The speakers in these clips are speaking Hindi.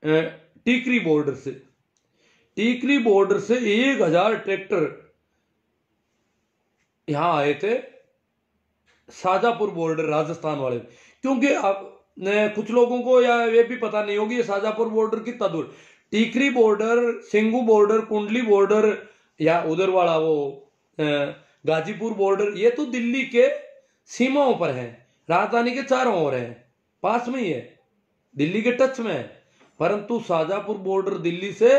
टीकरी बॉर्डर से, टीकरी बॉर्डर से 1000 ट्रैक्टर यहां आए थे शाजापुर बॉर्डर राजस्थान वाले। क्योंकि अब कुछ लोगों को या ये भी पता नहीं होगी ये शाजापुर बॉर्डर कितना दूर, टीकरी बॉर्डर, सिंगू बॉर्डर, कुंडली बॉर्डर या उधर वाला वो गाजीपुर बॉर्डर, ये तो दिल्ली के सीमाओं पर है, राजधानी के चारों ओर है, पास में ही है, दिल्ली के टच में है। परंतु शाजापुर बॉर्डर दिल्ली से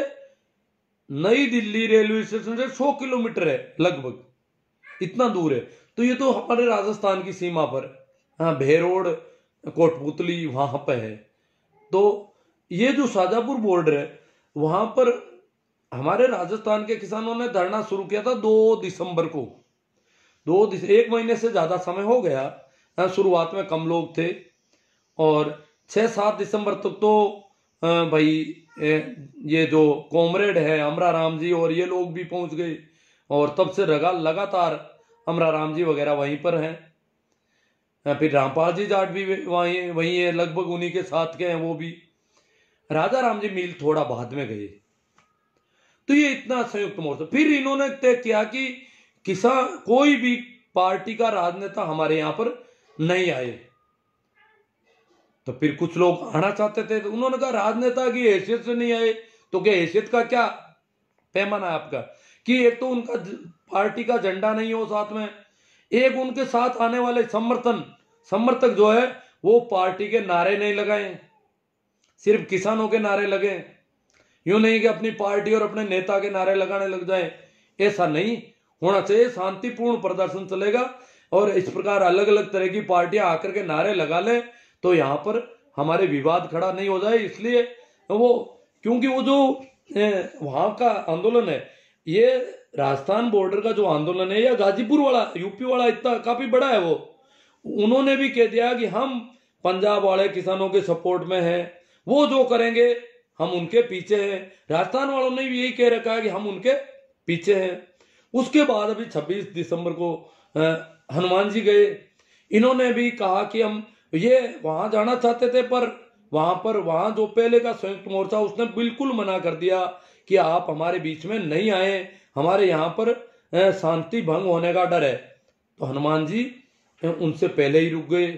नई दिल्ली रेलवे स्टेशन से 100 किलोमीटर है लगभग, इतना दूर है। तो ये तो हमारे राजस्थान की सीमा पर, हाँ भेरोड कोटपुतली वहां पे है। तो ये जो शाजापुर बॉर्डर है वहां पर हमारे राजस्थान के किसानों ने धरना शुरू किया था 2 दिसंबर को। 1 महीने से ज्यादा समय हो गया। शुरुआत में कम लोग थे और 6-7 दिसंबर तक तो भाई ये जो कॉमरेड है अमरा राम जी और ये लोग भी पहुंच गए, और तब से लगातार अमरा राम जी वगैरह वहीं पर हैं। फिर रामपाल जी जाट भी वहीं है, लगभग उन्हीं के साथ के हैं वो भी। राजा राम जी मील थोड़ा बाद में गए। तो ये इतना संयुक्त मोर्चा। फिर इन्होंने तय किया कि किसान कोई भी पार्टी का राजनेता हमारे यहां पर नहीं आए। तो फिर कुछ लोग आना चाहते थे, तो उन्होंने कहा राजनेता की हैसियत से नहीं आए तो क्या हैसियत का क्या पैमाना है आपका, कि एक तो उनका पार्टी का झंडा नहीं हो साथ में, एक उनके साथ आने वाले समर्थक जो है वो पार्टी के नारे नहीं लगाए, सिर्फ किसानों के नारे लगे। यूं नहीं कि अपनी पार्टी और अपने नेता के नारे लगाने लग जाए, ऐसा नहीं होना चाहिए। शांतिपूर्ण प्रदर्शन चलेगा और इस प्रकार अलग अलग तरह की पार्टियां आकर के नारे लगा ले तो यहां पर हमारे विवाद खड़ा नहीं हो जाए। इसलिए वो, क्योंकि वो जो वहां का आंदोलन है, ये राजस्थान बॉर्डर का जो आंदोलन है या गाजीपुर वाला यूपी वाला इतना काफी बड़ा है, वो उन्होंने भी कह दिया कि हम पंजाब वाले किसानों के सपोर्ट में हैं, वो जो करेंगे हम उनके पीछे हैं। राजस्थान वालों ने भी यही कह रखा है कि हम उनके पीछे हैं। उसके बाद अभी 26 दिसंबर को हनुमान जी गए, इन्होंने भी कहा कि हम ये वहां जाना चाहते थे, पर वहां जो पहले का संयुक्त मोर्चा उसने बिल्कुल मना कर दिया कि आप हमारे बीच में नहीं आए, हमारे यहाँ पर शांति भंग होने का डर है। तो हनुमान जी उनसे पहले ही रुक गए।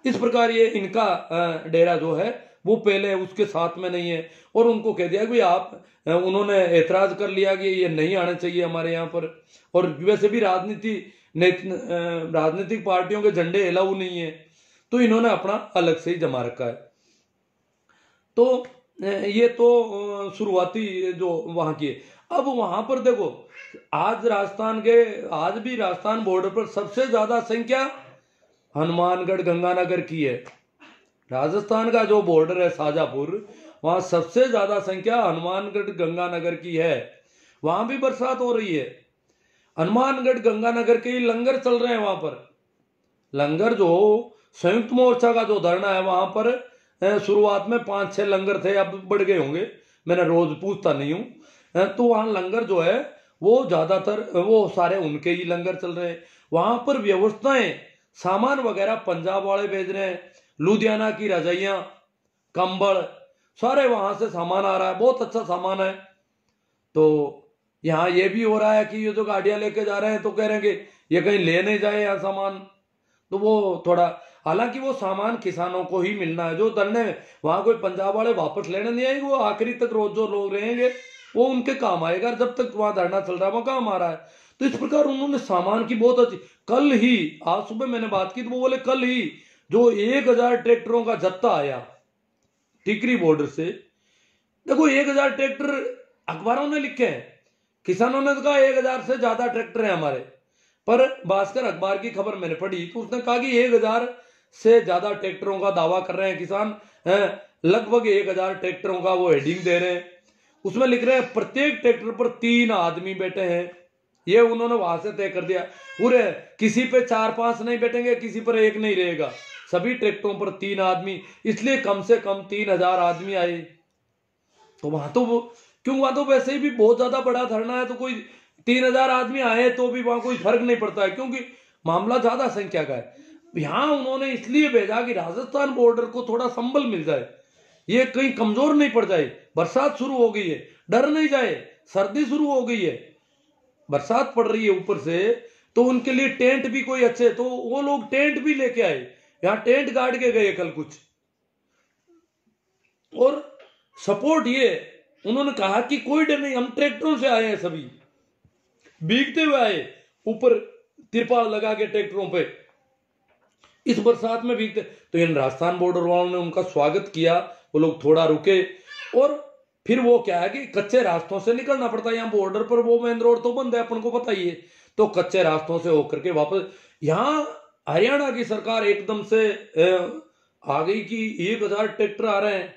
इस प्रकार ये इनका डेरा जो है वो पहले उसके साथ में नहीं है, और उनको कह दिया कि आप, उन्होंने एतराज कर लिया कि ये नहीं आने चाहिए हमारे यहाँ पर। और वैसे भी राजनीतिक पार्टियों के झंडे अलाउ नहीं है, तो इन्होंने अपना अलग से ही जमा रखा है। तो ये तो शुरुआती जो वहां की है। अब वहां पर देखो, आज भी राजस्थान बॉर्डर पर सबसे ज्यादा संख्या हनुमानगढ़ गंगानगर की है। राजस्थान का जो बॉर्डर है शाजापुर, वहां सबसे ज्यादा संख्या हनुमानगढ़ गंगानगर की है। वहां भी बरसात हो रही है। हनुमानगढ़ गंगानगर के ही लंगर चल रहे हैं वहां पर। लंगर जो संयुक्त मोर्चा का जो धरना है वहां पर शुरुआत में 5-6 लंगर थे, अब बढ़ गए होंगे, मैंने रोज पूछता नहीं हूं। तो वहां लंगर जो है वो ज्यादातर वो सारे उनके ही लंगर चल रहे हैं। वहां पर व्यवस्थाएं, सामान वगैरह पंजाब वाले भेज रहे हैं, लुधियाना की रजाइयां, कंबल, सारे वहां से सामान आ रहा है, बहुत अच्छा सामान है। तो यहाँ ये भी हो रहा है कि ये जो गाड़ियां लेके जा रहे हैं तो कह रहे हैं कि ये कहीं ले नहीं जाए यहाँ सामान। तो वो थोड़ा, हालांकि वो सामान किसानों को ही मिलना है जो धरने में, वहां कोई पंजाब वाले वापस लेने नहीं आएंगे, वो आखिरी तक रोज जो लोग रहेंगे वो उनके काम आएगा, जब तक वहां धरना चल रहा है वहां काम आ रहा है। तो इस प्रकार उन्होंने सामान की बहुत अच्छी, कल ही, आज सुबह मैंने बात की तो वो बोले कल ही जो 1000 ट्रैक्टरों का जत्था आया टिकरी बॉर्डर से। देखो 1000 ट्रैक्टर अखबारों ने लिखे हैं, किसानों ने तो कहा 1000 से ज्यादा ट्रैक्टर है हमारे, पर भास्कर अखबार की खबर मैंने पढ़ी तो उसने कहा कि 1000 से ज्यादा ट्रैक्टरों का दावा कर रहे हैं किसान। लगभग 1000 ट्रैक्टरों का वो हेडिंग दे रहे हैं, उसमें लिख रहे हैं प्रत्येक ट्रैक्टर पर 3 आदमी बैठे हैं। ये उन्होंने वहां से तय कर दिया, पूरे किसी पे 4-5 नहीं बैठेंगे, किसी पर एक नहीं रहेगा, सभी ट्रैक्टरों पर 3 आदमी, इसलिए कम से कम 3000 आदमी आए। तो वहां तो क्यों, वहां तो वैसे ही भी बहुत ज्यादा बड़ा धरना है, तो कोई 3000 आदमी आए तो भी वहां कोई फर्क नहीं पड़ता है, क्योंकि मामला ज्यादा संख्या का है। यहां उन्होंने इसलिए भेजा कि राजस्थान बॉर्डर को थोड़ा संबल मिल जाए, ये कहीं कमजोर नहीं पड़ जाए। बरसात शुरू हो गई है, डर नहीं जाए, सर्दी शुरू हो गई है, बरसात पड़ रही है ऊपर से, तो उनके लिए टेंट भी कोई अच्छे, तो वो लोग टेंट भी लेके आए, यहाँ टेंट गाड़ के गए कल कुछ। और सपोर्ट ये उन्होंने कहा कि कोई डर नहीं, हम ट्रैक्टरों से आए हैं, सभी भीगते हुए आए, ऊपर तिरपाल लगा के ट्रैक्टरों पे, इस बरसात में भीगते। तो इन राजस्थान बॉर्डर वालों ने उनका स्वागत किया, वो लोग थोड़ा रुके, और फिर वो क्या है कि कच्चे रास्तों से निकलना पड़ता है, यहाँ बॉर्डर पर वो मेन रोड तो बंद है, अपन को पता ही है, तो कच्चे रास्तों से होकर के वापस। यहाँ हरियाणा की सरकार एकदम से आ गई कि 1000 ट्रैक्टर आ रहे हैं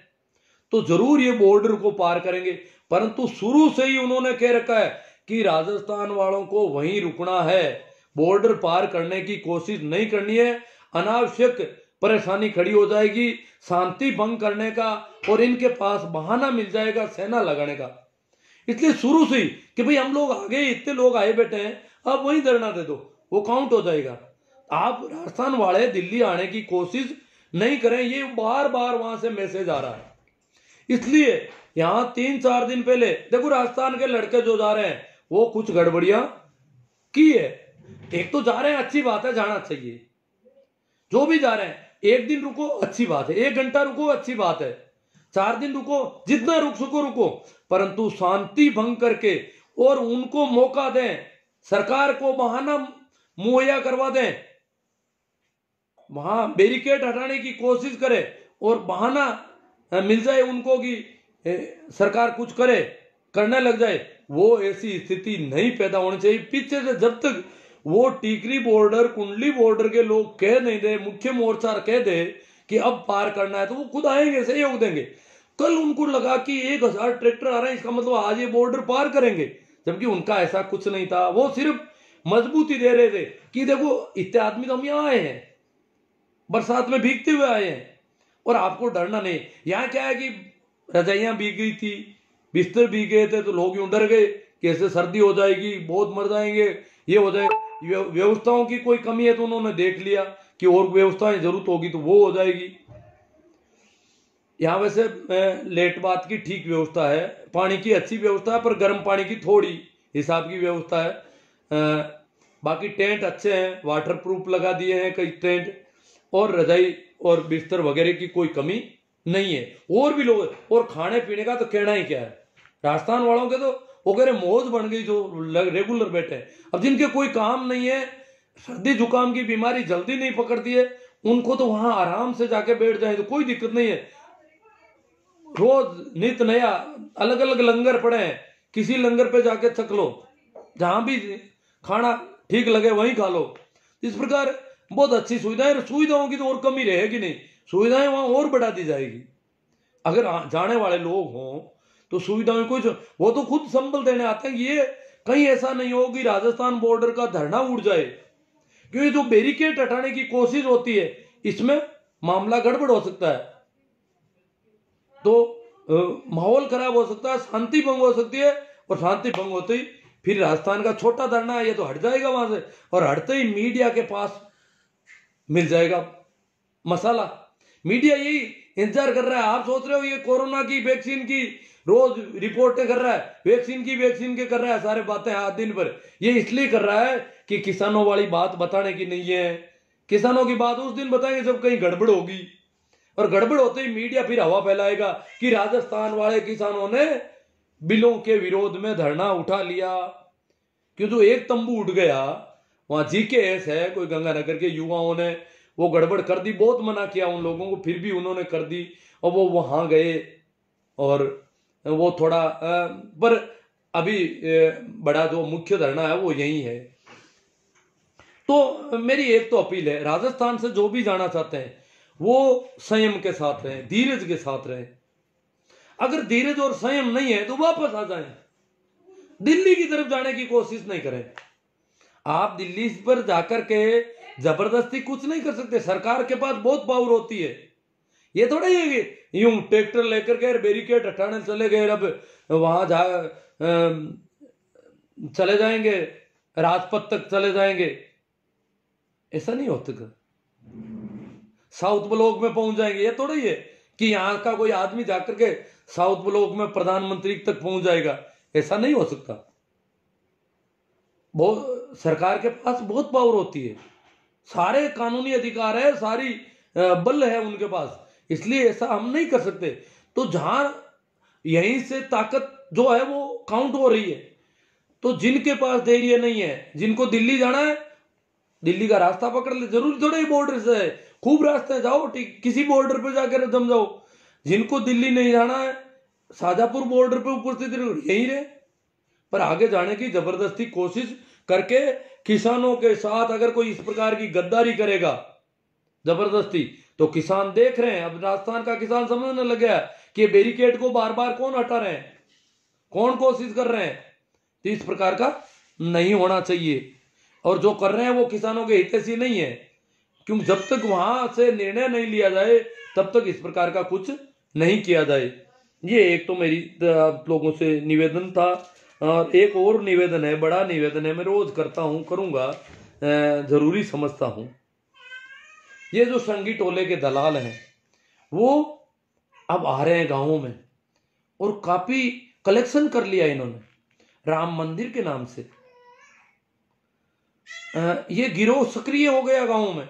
तो जरूर ये बॉर्डर को पार करेंगे, परंतु शुरू से ही उन्होंने कह रखा है कि राजस्थान वालों को वहीं रुकना है, बॉर्डर पार करने की कोशिश नहीं करनी है, अनावश्यक परेशानी खड़ी हो जाएगी, शांति भंग करने का, और इनके पास बहाना मिल जाएगा सेना लगाने का। इसलिए शुरू से ही कि भाई हम लोग आ गए, इतने लोग आए बैठे हैं, अब वहीं धरना दे दो, वो काउंट हो जाएगा। आप राजस्थान वाले दिल्ली आने की कोशिश नहीं करें, ये बार बार वहां से मैसेज आ रहा है। इसलिए यहां 3-4 दिन पहले देखो, राजस्थान के लड़के जो जा रहे हैं वो कुछ गड़बड़ियां की है। एक तो जा रहे हैं, अच्छी बात है, जाना चाहिए, जो भी जा रहे हैं, एक दिन रुको अच्छी बात है, 1 घंटा रुको अच्छी बात है, 4 दिन रुको, जितना रुक सको रुको, परंतु शांति भंग करके और उनको मौका दें, सरकार को बहाना मुहैया करवा दें, वहां बैरिकेड हटाने की कोशिश करे और बहाना मिल जाए उनको कि सरकार कुछ करे, करने लग जाए, वो ऐसी स्थिति नहीं पैदा होनी चाहिए। पीछे से जब तक वो टीकरी बॉर्डर, कुंडली बॉर्डर के लोग कह नहीं दे, मुख्य मोर्चा कह दे कि अब पार करना है, तो वो खुद आएंगे, सहयोग देंगे। कल उनको लगा कि 1000 ट्रैक्टर आ रहे हैं, इसका मतलब आज ये बॉर्डर पार करेंगे, जबकि उनका ऐसा कुछ नहीं था। वो सिर्फ मजबूती दे रहे थे कि देखो इतने आदमी तो हम यहाँ आए हैं, बरसात में भीगते हुए आए हैं, और आपको डरना नहीं। यहाँ क्या है कि रजाइयां भीग गई थी, बिस्तर भीग गए थे, तो लोग यूं डर गए कि ऐसे सर्दी हो जाएगी, बहुत मर जाएंगे, ये हो जाए। व्यवस्थाओं की कोई कमी है तो उन्होंने देख लिया कि और व्यवस्थाएं जरूरत होगी तो वो हो जाएगी। यहाँ वैसे लेट बात की ठीक व्यवस्था है, पानी की अच्छी व्यवस्था है, पर गर्म पानी की थोड़ी हिसाब की व्यवस्था है। बाकी टेंट अच्छे हैं, वाटर प्रूफ लगा दिए हैं कई टेंट, और रजाई और बिस्तर वगैरह की कोई कमी नहीं है। और भी लोग, और खाने पीने का तो कहना ही क्या है, राजस्थान वालों के तो वो कह रहे मौज बन गई, जो रेगुलर बैठे हैं। अब जिनके कोई काम नहीं है, सर्दी जुकाम की बीमारी जल्दी नहीं पकड़ती है, उनको तो वहां आराम से जाके बैठ जाए तो कोई दिक्कत नहीं है। रोज नित नया अलग अलग लंगर पड़े हैं, किसी लंगर पे जाके थक लो, जहां भी खाना ठीक लगे वहीं खा लो। इस प्रकार बहुत अच्छी सुविधाएं, सुविधाओं की तो और कमी रहेगी नहीं, सुविधाएं वहां और बढ़ा दी जाएगी। अगर जाने वाले लोग हों तो सुविधाएं कुछ, वो तो खुद संबल देने आते हैं। ये कहीं ऐसा नहीं हो कि राजस्थान बॉर्डर का धरना उड़ जाए, क्योंकि जो बैरिकेड हटाने की कोशिश होती है इसमें मामला गड़बड़ हो सकता है, तो माहौल खराब हो सकता है, शांति भंग हो सकती है, और शांति भंग होते ही फिर राजस्थान का छोटा धरना है ये तो हट जाएगा वहां से, और हटते ही मीडिया के पास मिल जाएगा मसाला। मीडिया यही इंतजार कर रहा है। आप सोच रहे हो ये कोरोना की वैक्सीन की रोज रिपोर्टें कर रहा है, वैक्सीन के कर रहा है सारे बातें आज दिन भर, ये इसलिए कर रहा है कि किसानों वाली बात बताने की नहीं है। किसानों की बात उस दिन बताएंगे जब कहीं गड़बड़ होगी, और गड़बड़ होते ही मीडिया फिर हवा फैलाएगा कि राजस्थान वाले किसानों ने बिलों के विरोध में धरना उठा लिया। क्यों, जो एक तंबू उठ गया वहां जीकेएस है, कोई गंगानगर के युवाओं ने वो गड़बड़ कर दी, बहुत मना किया उन लोगों को, फिर भी उन्होंने कर दी, और वो वहां गए, और वो थोड़ा पर अभी बड़ा जो मुख्य धरना है वो यही है। तो मेरी एक तो अपील है, राजस्थान से जो भी जाना चाहते हैं वो संयम के साथ रहें, धीरज के साथ रहें। अगर धीरज और संयम नहीं है तो वापस आ जाएं, दिल्ली की तरफ जाने की कोशिश नहीं करें। आप दिल्ली पर जाकर के जबरदस्ती कुछ नहीं कर सकते, सरकार के पास बहुत पावर होती है। ये थोड़ा ही है कि यूं ट्रैक्टर लेकर के बैरिकेड हटाने चले गए, अब वहां चले जाएंगे, राजपथ तक चले जाएंगे, ऐसा नहीं होता। साउथ ब्लॉक में पहुंच जाएंगे, ये थोड़ा ही है कि यहाँ का कोई आदमी जाकर के साउथ ब्लॉक में प्रधानमंत्री तक पहुंच जाएगा, ऐसा नहीं हो सकता। बहुत सरकार के पास बहुत पावर होती है, सारे कानूनी अधिकार है, सारी बल है उनके पास, इसलिए ऐसा हम नहीं कर सकते। तो जहां यहीं से ताकत जो है वो काउंट हो रही है, तो जिनके पास धैर्य नहीं है, जिनको दिल्ली जाना है दिल्ली का रास्ता पकड़ ले, जरूरी थोड़ा ही बॉर्डर से है, खूब रास्ते जाओ, किसी बॉर्डर पे जाकर जम जाओ। जिनको दिल्ली नहीं जाना है शाजापुर बॉर्डर पे उपस्थित यहीं रहे, पर आगे जाने की जबरदस्ती कोशिश करके किसानों के साथ अगर कोई इस प्रकार की गद्दारी करेगा जबरदस्ती, तो किसान देख रहे हैं। अब राजस्थान का किसान समझने लग गया कि बैरिकेड को बार बार कौन हटा रहे हैं, कौन कोशिश कर रहे हैं। तो इस प्रकार का नहीं होना चाहिए, और जो कर रहे हैं वो किसानों के हितैषी नहीं है, क्योंकि जब तक वहां से निर्णय नहीं लिया जाए तब तक इस प्रकार का कुछ नहीं किया जाए। ये एक तो मेरी आप लोगों से निवेदन था, और एक और निवेदन है, बड़ा निवेदन है, मैं रोज करता हूं, करूंगा, जरूरी समझता हूं। ये जो संगी टोले के दलाल हैं वो अब आ रहे हैं गांवों में, और काफी कलेक्शन कर लिया इन्होंने राम मंदिर के नाम से। ये गिरोह सक्रिय हो गया गांवों में,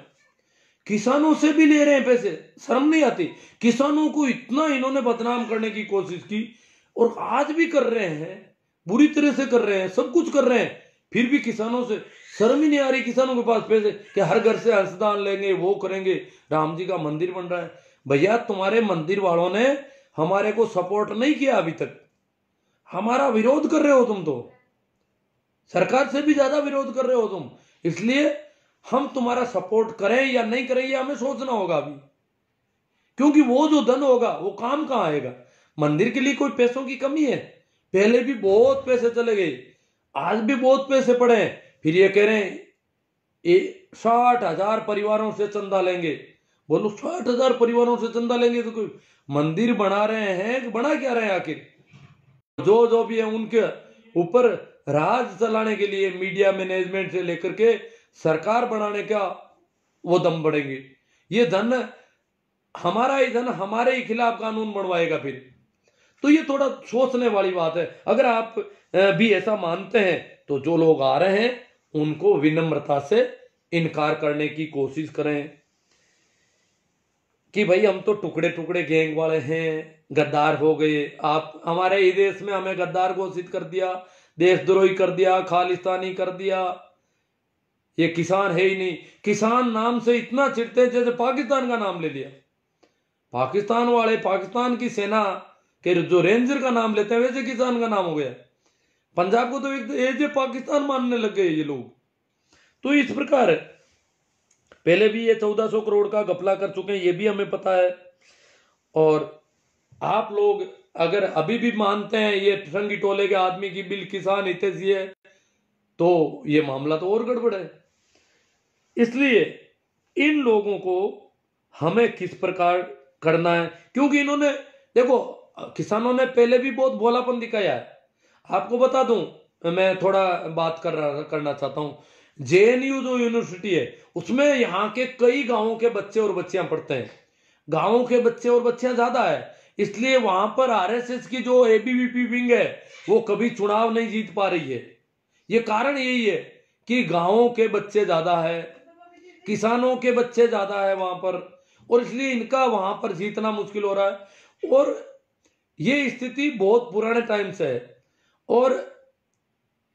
किसानों से भी ले रहे हैं पैसे, शर्म नहीं आती। किसानों को इतना इन्होंने बदनाम करने की कोशिश की, और आज भी कर रहे हैं, बुरी तरह से कर रहे हैं, सब कुछ कर रहे हैं, फिर भी किसानों से शर्म ही नहीं आ रही। किसानों के पास पैसे कि हर घर से अंशदान लेंगे, वो करेंगे, राम जी का मंदिर बन रहा है। भैया तुम्हारे मंदिर वालों ने हमारे को सपोर्ट नहीं किया अभी तक, हमारा विरोध कर रहे हो तुम, तो सरकार से भी ज्यादा विरोध कर रहे हो तुम, इसलिए हम तुम्हारा सपोर्ट करें या नहीं करें ये हमें सोचना होगा अभी, क्योंकि वो जो धन होगा वो काम कहां आएगा। मंदिर के लिए कोई पैसों की कमी है? पहले भी बहुत पैसे चले गए, आज भी बहुत पैसे पड़े हैं, फिर ये कह रहे हैं 60,000 परिवारों से चंदा लेंगे। बोलो 60,000 परिवारों से चंदा लेंगे तो कोई मंदिर बना रहे हैं कि बना क्या रहे हैं? आखिर जो भी है उनके ऊपर राज चलाने के लिए मीडिया मैनेजमेंट से लेकर के सरकार बनाने का वो दम बढ़ेंगे। ये धन हमारा ही धन हमारे ही खिलाफ कानून बनवाएगा फिर। तो ये थोड़ा सोचने वाली बात है। अगर आप भी ऐसा मानते हैं तो जो लोग आ रहे हैं उनको विनम्रता से इनकार करने की कोशिश करें कि भाई हम तो टुकड़े टुकड़े गैंग वाले हैं, गद्दार हो गए, आप हमारे ही देश में हमें गद्दार घोषित कर दिया, देशद्रोही कर दिया, खालिस्तानी कर दिया। ये किसान है ही नहीं, किसान नाम से इतना चिढ़ते हैं जैसे पाकिस्तान का नाम ले लिया। पाकिस्तान वाले पाकिस्तान की सेना के जो रेंजर का नाम लेते हैं वैसे किसान का नाम हो गया। पंजाब को तो एक एज पाकिस्तान मानने लग गए ये लोग। तो इस प्रकार पहले भी ये 1400 करोड़ का घपला कर चुके हैं, ये भी हमें पता है। और आप लोग अगर अभी भी मानते हैं ये संगी टोले के आदमी की बिल किसान हितैषी है तो ये मामला तो और गड़बड़ है। इसलिए इन लोगों को हमें किस प्रकार करना है, क्योंकि इन्होंने देखो किसानों ने पहले भी बहुत भोलापन दिखाया है। आपको बता दूं, मैं थोड़ा बात करना चाहता हूं। जेएनयू जो यूनिवर्सिटी है उसमें यहाँ के कई गांवों के बच्चे और बच्चियां पढ़ते हैं, गांवों के बच्चे और बच्चियां ज्यादा है, इसलिए वहां पर आरएसएस की जो एबीवीपी विंग है वो कभी चुनाव नहीं जीत पा रही है। ये कारण यही है कि गांवों के बच्चे ज्यादा है, किसानों के बच्चे ज्यादा है वहां पर, और इसलिए इनका वहां पर जीतना मुश्किल हो रहा है। और ये स्थिति बहुत पुराने टाइम से है। और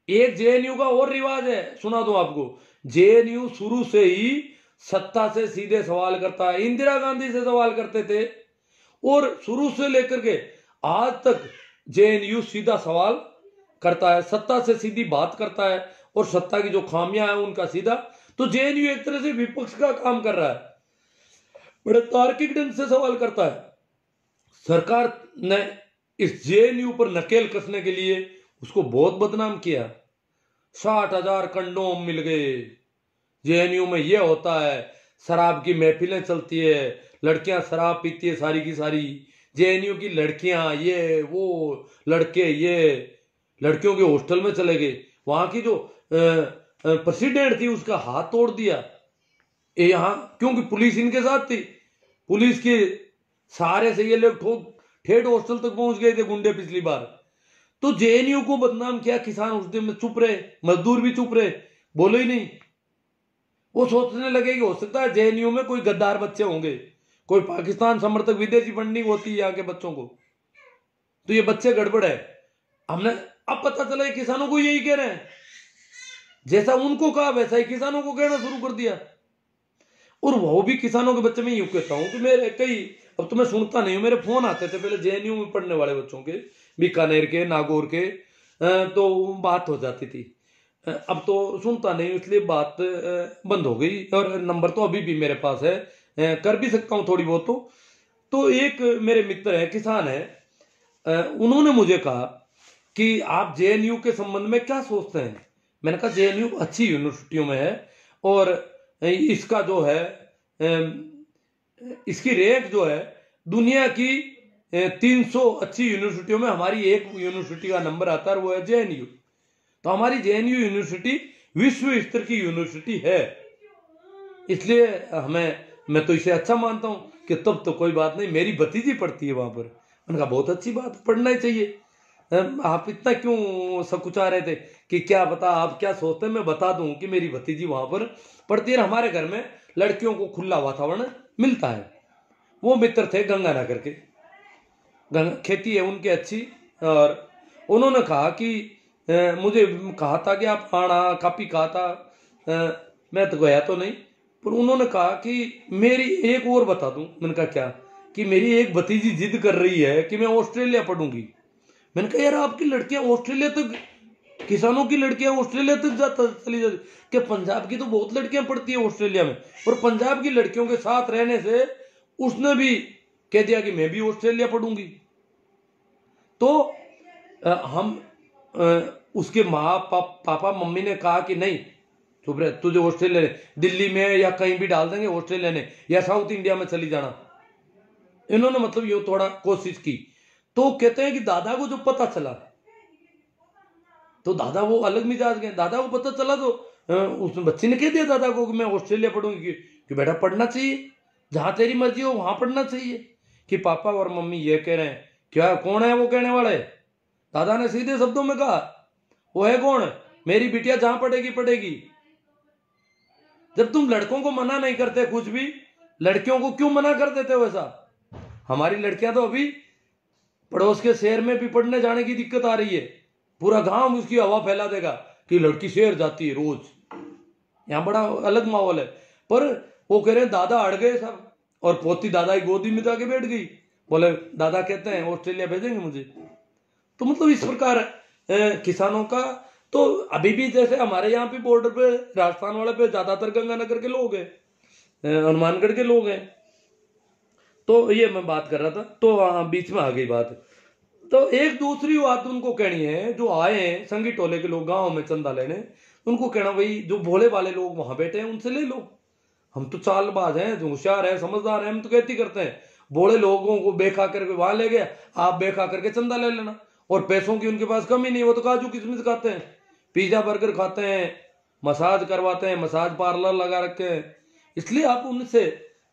एक जेएनयू का और रिवाज है, सुना दूं आपको, जेएनयू शुरू से ही सत्ता से सीधे सवाल करता है। इंदिरा गांधी से सवाल करते थे और शुरू से लेकर के आज तक जेएनयू सीधा सवाल करता है, सत्ता से सीधी बात करता है, और सत्ता की जो खामियां हैं उनका सीधा। तो जेएनयू एक तरह से विपक्ष का काम कर रहा है, बड़े तार्किक ढंग से सवाल करता है। सरकार ने इस जेएनयू पर नकेल कसने के लिए उसको बहुत बदनाम किया। 60,000 कंडोम मिल गए, जेएनयू में ये होता है, शराब की महफिलें चलती है, लड़कियां शराब पीती है सारी की सारी, जेएनयू की लड़कियां ये वो, लड़के ये, लड़कियों के हॉस्टल में चले गए, वहां की जो प्रेसिडेंट थी उसका हाथ तोड़ दिया यहाँ, क्योंकि पुलिस इनके साथ थी, पुलिस के सारे से ये लोग ठेठ हॉस्टल तक पहुंच गए थे गुंडे पिछली बार। तो जेएनयू को बदनाम किया, किसान उस दिन में चुप रहे, मजदूर भी चुप रहे, बोले ही नहीं। वो सोचने लगे कि हो सकता है जेएनयू में कोई गद्दार बच्चे होंगे, कोई पाकिस्तान समर्थक विदेशी फंडिंग होती है यहाँ के बच्चों को, तो ये बच्चे गड़बड़ है। हमने अब पता चला किसानों को यही कह रहे हैं, जैसा उनको कहा वैसा ही किसानों को कहना शुरू कर दिया। और वो भी किसानों के बच्चे, में यूं कहता हूं कि मेरे कई, अब तो मैं सुनता नहीं हूं, मेरे फोन आते थे पहले जेएनयू में पढ़ने वाले बच्चों के, बीकानेर के, नागौर के, तो बात हो जाती थी। अब तो सुनता नहीं, इसलिए बात बंद हो गई। और नंबर तो अभी भी मेरे पास है, कर भी सकता हूँ थोड़ी बहुत। तो एक मेरे मित्र है, किसान है, उन्होंने मुझे कहा कि आप जेएनयू के संबंध में क्या सोचते हैं। मैंने कहा जेएनयू अच्छी यूनिवर्सिटियों में है और इसका जो है इसकी रैंक जो है दुनिया की 300 अच्छी यूनिवर्सिटियों में हमारी एक यूनिवर्सिटी का नंबर आता है, वो है जेएनयू। तो हमारी जेएनयू यूनिवर्सिटी विश्व स्तर की यूनिवर्सिटी है, इसलिए मैं तो इसे अच्छा मानता हूं कि तब तो कोई बात नहीं, मेरी भतीजी पढ़ती है वहां पर। मैंने कहा बहुत अच्छी बात, पढ़ना ही चाहिए। आप इतना क्यों सकुचा रहे थे कि क्या पता आप क्या सोचते हैं। मैं बता दूं कि मेरी भतीजी वहां पर पढ़ती है। हमारे घर में लड़कियों को खुला वातावरण मिलता है। वो मित्र थे गंगानगर के, खेती है उनकी अच्छी, और उन्होंने कहा कि मुझे कहा था कि आप आना, काफी कहा था, मैं तो गया तो नहीं, पर उन्होंने कहा कि मेरी एक और बता दूं। मैंने कहा क्या? कि मेरी एक भतीजी जिद कर रही है कि मैं ऑस्ट्रेलिया पढ़ूंगी। मैंने कहा यार आपकी लड़कियां ऑस्ट्रेलिया तक, किसानों की लड़कियां ऑस्ट्रेलिया तक चली जाती, कि पंजाब की तो बहुत लड़कियां पढ़ती है ऑस्ट्रेलिया में, और पंजाब की लड़कियों के साथ रहने से उसने भी कह दिया कि मैं भी ऑस्ट्रेलिया पढ़ूंगी। तो हम उसके माँ पापा मम्मी ने कहा कि नहीं चुप रहे, तुझे ऑस्ट्रेलिया, दिल्ली में या कहीं भी डाल देंगे ऑस्ट्रेलिया ने, या साउथ इंडिया में चली जाना। इन्होंने मतलब ये थोड़ा कोशिश की। तो कहते हैं कि दादा को जो पता चला, तो दादा वो अलग मिजाज गए। दादा को पता चला तो उस बच्ची ने कह दिया दादा को कि मैं ऑस्ट्रेलिया पढ़ूंगी, कि बेटा पढ़ना चाहिए, जहां तेरी मर्जी हो वहां पढ़ना चाहिए। कि पापा और मम्मी ये कह रहे हैं, क्या कौन है वो कहने वाले? दादा ने सीधे शब्दों में कहा, वो है कौन? मेरी बिटिया जहां पढ़ेगी पढ़ेगी। जब तुम लड़कों को मना नहीं करते कुछ भी, लड़कियों को क्यों मना कर देते हो ऐसा? हमारी लड़कियां तो अभी पड़ोस के शहर में भी पढ़ने जाने की दिक्कत आ रही है, पूरा गांव उसकी हवा फैला देगा कि लड़की शहर जाती है रोज। यहाँ बड़ा अलग माहौल है। पर वो कह रहे हैं दादा अड़ गए सब, और पोती दादा की गोदी में जाके बैठ गई, बोले दादा कहते हैं ऑस्ट्रेलिया भेजेंगे मुझे। तो मतलब इस प्रकार किसानों का तो अभी भी, जैसे हमारे यहाँ पे बॉर्डर पे राजस्थान वाले पे ज्यादातर गंगानगर के लोग हैं, हनुमानगढ़ के लोग हैं। तो ये मैं बात कर रहा था, तो बीच में आ गई बात। तो एक दूसरी बात उनको कहनी है, जो आए हैं संगी टोले के लोग गांव में चंदा लेने, उनको कहना भाई जो भोले वाले लोग वहां बैठे हैं उनसे ले लो। हम तो चालबाज हैं, जो होशियार है, समझदार है, हम तो कहती करते हैं। भोले लोगों को बेखा करके वहां ले गए, आप बेखा करके चंदा ले लेना। और पैसों की उनके पास कमी नहीं, वो तो काजू किशमिश खाते हैं, पिज्जा बर्गर खाते हैं, मसाज करवाते हैं, मसाज पार्लर लगा रखे हैं, इसलिए आप उनसे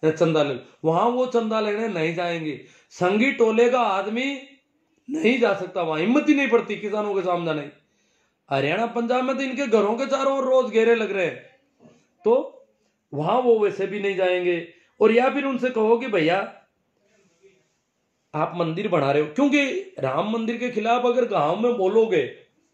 चंदा ले लो। वहां वो चंदा लेने नहीं जाएंगे। संगी टोले का आदमी नहीं जा सकता वहां, हिम्मत ही नहीं पड़ती किसानों के सामने नहीं। हरियाणा पंजाब में तो इनके घरों के चारों ओर रोज घेरे लग रहे हैं, तो वहां वो वैसे भी नहीं जाएंगे। और या फिर उनसे कहो कि भैया आप मंदिर बना रहे हो, क्योंकि राम मंदिर के खिलाफ अगर गांव में बोलोगे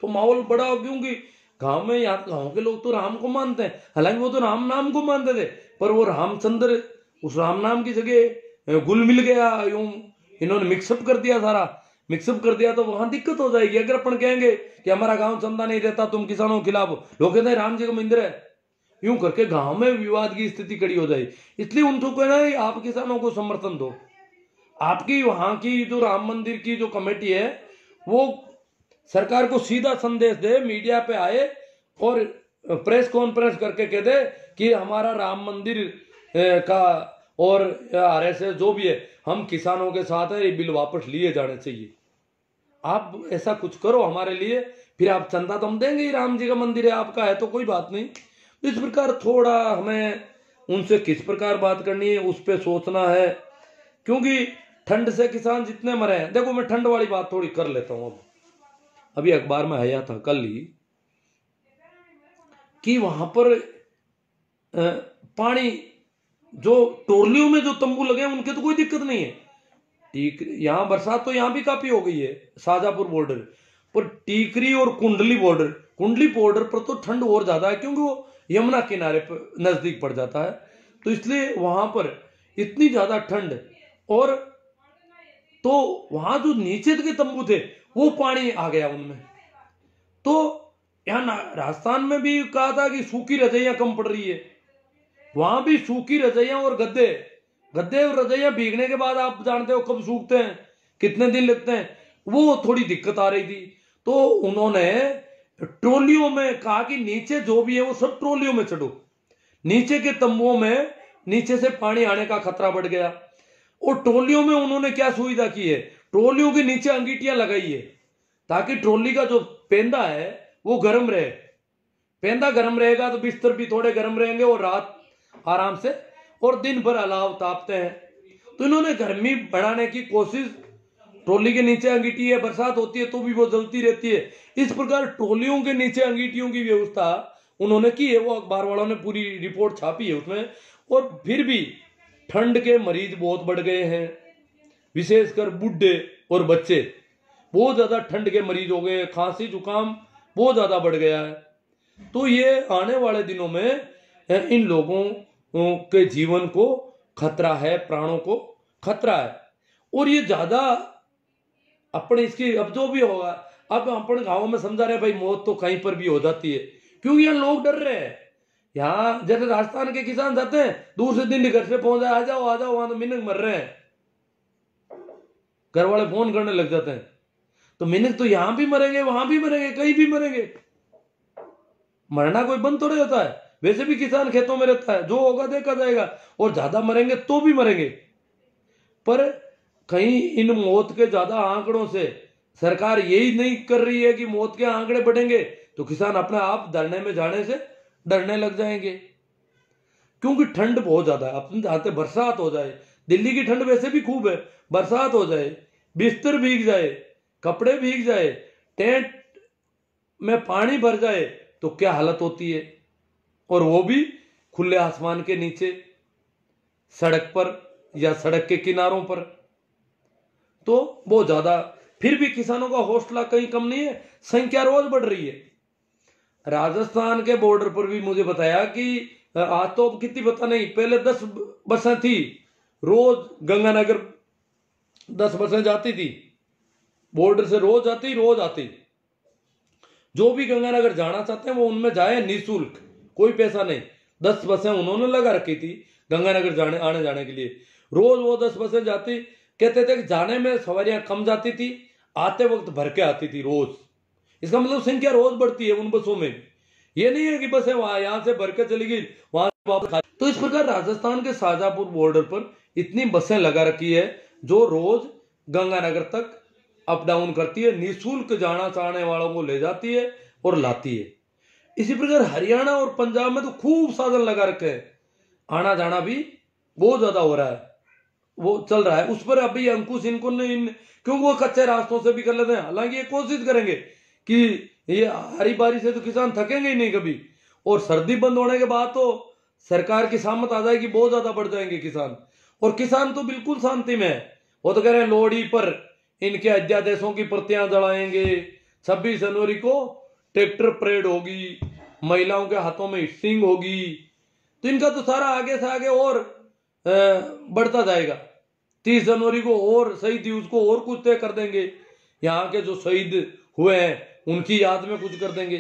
तो माहौल बड़ा हो, क्योंकि गांव में, यहाँ गांव के लोग तो राम को मानते हैं, हालांकि वो तो राम नाम को मानते थे, पर वो रामचंद्र, उस राम नाम की जगह गुल मिल गया, यूं इन्होंने मिक्सअप कर दिया, सारा मिक्सअप कर दिया, तो वहां दिक्कत हो जाएगी। अगर अपन कहेंगे कि हमारा गांव चंदा नहीं देता, तुम किसानों के खिलाफ हो, लोग कहते हैं राम जी का मंदिर है, यूं करके गांव में विवाद की स्थिति खड़ी हो जाए। इसलिए उनको कहना है आप किसानों को समर्थन दो। आपकी वहां की जो राम मंदिर की जो कमेटी है, वो सरकार को सीधा संदेश दे, मीडिया पे आए और प्रेस कॉन्फ्रेंस करके कह दे कि हमारा राम मंदिर का और आरएसएस जो भी है, हम किसानों के साथ है, ये बिल वापस लिए जाने चाहिए। आप ऐसा कुछ करो हमारे लिए, फिर आप चंदा तो हम देंगे ही, राम जी का मंदिर है, आपका है तो कोई बात नहीं। इस प्रकार थोड़ा हमें उनसे किस प्रकार बात करनी है उस पर सोचना है, क्योंकि ठंड से किसान जितने मरे हैं, देखो मैं ठंड वाली बात थोड़ी कर लेता हूं। अब अभी अखबार में आया था कल ही कि वहां पर पानी, जो टोरलियों में जो तंबू लगे हैं उनके तो कोई दिक्कत नहीं है। ठीक, यहाँ बरसात तो यहाँ भी काफी हो गई है शाजापुर बॉर्डर पर, टीकरी और कुंडली बॉर्डर पर तो ठंड और ज्यादा है, क्योंकि वो यमुना किनारे पर नजदीक पड़ जाता है, तो इसलिए वहां पर इतनी ज्यादा ठंड। और तो वहां जो नीचे के तंबू थे वो पानी आ गया उनमें। तो यहाँ राजस्थान में भी कहा था कि सूखी रजाइयां कम पड़ रही है, वहां भी सूखी रजाइयां और गद्दे गद्दे और रजाइयां भीगने के बाद आप जानते हो कब सूखते हैं, कितने दिन लगते हैं, वो थोड़ी दिक्कत आ रही थी। तो उन्होंने ट्रोलियों में कहा कि नीचे जो भी है वो सब ट्रोलियों में चढ़ो, नीचे के तंबुओं में नीचे से पानी आने का खतरा बढ़ गया। और ट्रोलियों में उन्होंने क्या सुविधा की है, ट्रोलियों के नीचे अंगीठियां लगाई है, ताकि ट्रोली का जो पेंदा है वो गर्म रहे। पेंदा गर्म रहेगा तो बिस्तर भी थोड़े गर्म रहेंगे और रात आराम से, और दिन भर अलाव तापते हैं। तो इन्होंने गर्मी बढ़ाने की कोशिश, ट्रोली के नीचे अंगीठी है, बरसात होती है तो भी वो जलती रहती है, इस प्रकार ट्रोलियों के नीचे अंगीठियों की व्यवस्था उन्होंने की है। वो अखबार वालों ने पूरी रिपोर्ट छापी है उसमें। और फिर भी ठंड के मरीज बहुत बढ़ गए हैं, विशेषकर बूढ़े और बच्चे बहुत ज्यादा ठंड के मरीज हो गए, खांसी जुकाम बहुत ज्यादा बढ़ गया है। तो ये आने वाले दिनों में इन लोगों के जीवन को खतरा है, प्राणों को खतरा है। और ये ज्यादा अपने इसकी, अब जो भी होगा, अब अपन गांवों में समझा रहे भाई मौत तो कहीं पर भी हो जाती है, क्योंकि यहाँ लोग डर रहे हैं। यहाँ जैसे राजस्थान के किसान जाते हैं दूर से दिन घर से पहुंच जाए, आ जाओ वहां तो मिनक मर रहे हैं, घर वाले फोन करने लग जाते हैं। तो मिनक तो यहां भी मरेंगे, वहां भी मरेंगे, कहीं भी मरेंगे, मरना कोई बंद थोड़े होता है। वैसे भी किसान खेतों में रहता है, जो होगा देखा जाएगा, और ज्यादा मरेंगे तो भी मरेंगे। पर कहीं इन मौत के ज्यादा आंकड़ों से सरकार यही नहीं कर रही है कि मौत के आंकड़े बढ़ेंगे तो किसान अपने आप धरने में जाने से डरने लग जाएंगे, क्योंकि ठंड बहुत ज्यादा है। अपन चाहते बरसात हो जाए, दिल्ली की ठंड वैसे भी खूब है, बरसात हो जाए, बिस्तर भीग जाए, कपड़े भीग जाए, टेंट में पानी भर जाए तो क्या हालत होती है, और वो भी खुले आसमान के नीचे, सड़क पर या सड़क के किनारों पर। तो बहुत ज्यादा, फिर भी किसानों का हौसला कहीं कम नहीं है, संख्या रोज बढ़ रही है। राजस्थान के बॉर्डर पर भी मुझे बताया कि आज तो कितनी पता नहीं, पहले 10 बसें थी रोज, गंगानगर 10 बसें जाती थी बॉर्डर से, रोज आती। जो भी गंगानगर जाना चाहते हैं वो उनमें जाए निःशुल्क, कोई पैसा नहीं। 10 बसें उन्होंने लगा रखी थी गंगानगर आने जाने के लिए, रोज वो 10 बसें जाती। कहते थे कि जाने में सवारियां कम जाती थी, आते वक्त भर के आती थी रोज। इसका मतलब संख्या रोज बढ़ती है उन बसों में, ये नहीं है कि बसें वहां यहां से भर के चली गई वहां वापस। तो इस प्रकार राजस्थान के शाजापुर बॉर्डर पर इतनी बसें लगा रखी है जो रोज गंगानगर तक अप डाउन करती है, निःशुल्क जाना चाहने वालों को ले जाती है और लाती है। इसी प्रकार हरियाणा और पंजाब में तो खूब साधन लगा रखे हैं, आना जाना भी बहुत ज्यादा हो रहा है, वो चल रहा है। उस पर अभी अंकुश इनको क्योंकि वो कच्चे रास्तों से भी कर लेते हैं। हालांकि ये कोशिश करेंगे कि ये हरी बारी से तो किसान थकेंगे ही नहीं कभी, और सर्दी बंद होने के बाद तो सरकार की सामत आ जाएगी, बहुत ज्यादा बढ़ जाएंगे किसान। और किसान तो बिल्कुल शांति में है, वो तो कह रहे हैं लोहड़ी पर इनके अध्यादेशों की प्रतियां जलाएंगे, 26 जनवरी को ट्रैक्टर परेड होगी, महिलाओं के हाथों में स्टिंग होगी। तो इनका तो सारा आगे से आगे और बढ़ता जाएगा। 30 जनवरी को और शहीद दिवस को और कुछ तय कर देंगे, यहाँ के जो शहीद हुए हैं उनकी याद में कुछ कर देंगे।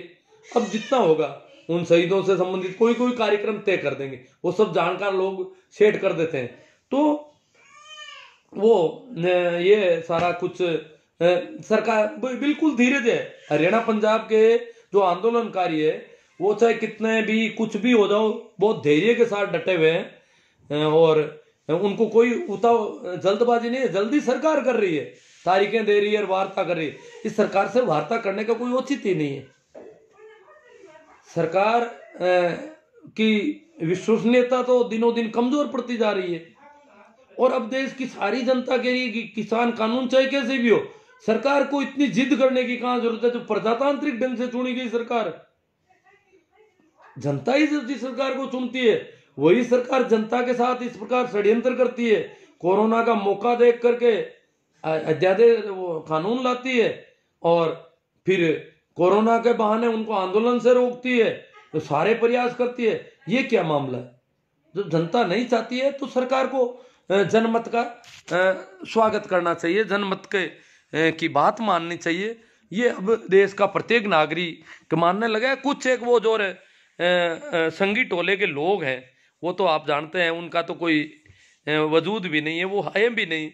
अब जितना होगा उन शहीदों से संबंधित कोई कार्यक्रम तय कर देंगे, वो सब जानकार लोग सेट कर देते हैं। तो वो ये सारा कुछ सरकार बिल्कुल धीरे है। हरियाणा पंजाब के जो आंदोलनकारी है वो चाहे कितने भी कुछ भी हो जाओ, बहुत धैर्य के साथ डटे हुए हैं, और उनको कोई जल्दबाजी नहीं है। जल्दी सरकार कर रही है, तारीखें दे रही है, वार्ता कर रही है। इस सरकार से वार्ता करने का कोई औचित्य नहीं है। सरकार की विश्वसनीयता तो दिनों दिन कमजोर पड़ती जा रही है। और अब देश की सारी जनता के लिए किसान कानून चाहे कैसे भी हो, सरकार को इतनी जिद करने की कहां जरूरत है। जो प्रजातांत्रिक ढंग से चुनी गई सरकार, जनता ही जिस सरकार को चुनती है, वही सरकार जनता के साथ इस प्रकार षड्यंत्र करती है, कोरोना का मौका देख करके अध्यादेश वो कानून लाती है और फिर कोरोना के बहाने उनको आंदोलन से रोकती है, तो सारे प्रयास करती है। ये क्या मामला है? जब जनता नहीं चाहती है तो सरकार को जनमत का स्वागत करना चाहिए, जनमत के की बात माननी चाहिए। ये अब देश का प्रत्येक नागरिक मानने लगा है। कुछ एक वो जो संगी टोले के लोग हैं, वो तो आप जानते हैं उनका तो कोई वजूद भी नहीं है, वो है भी नहीं,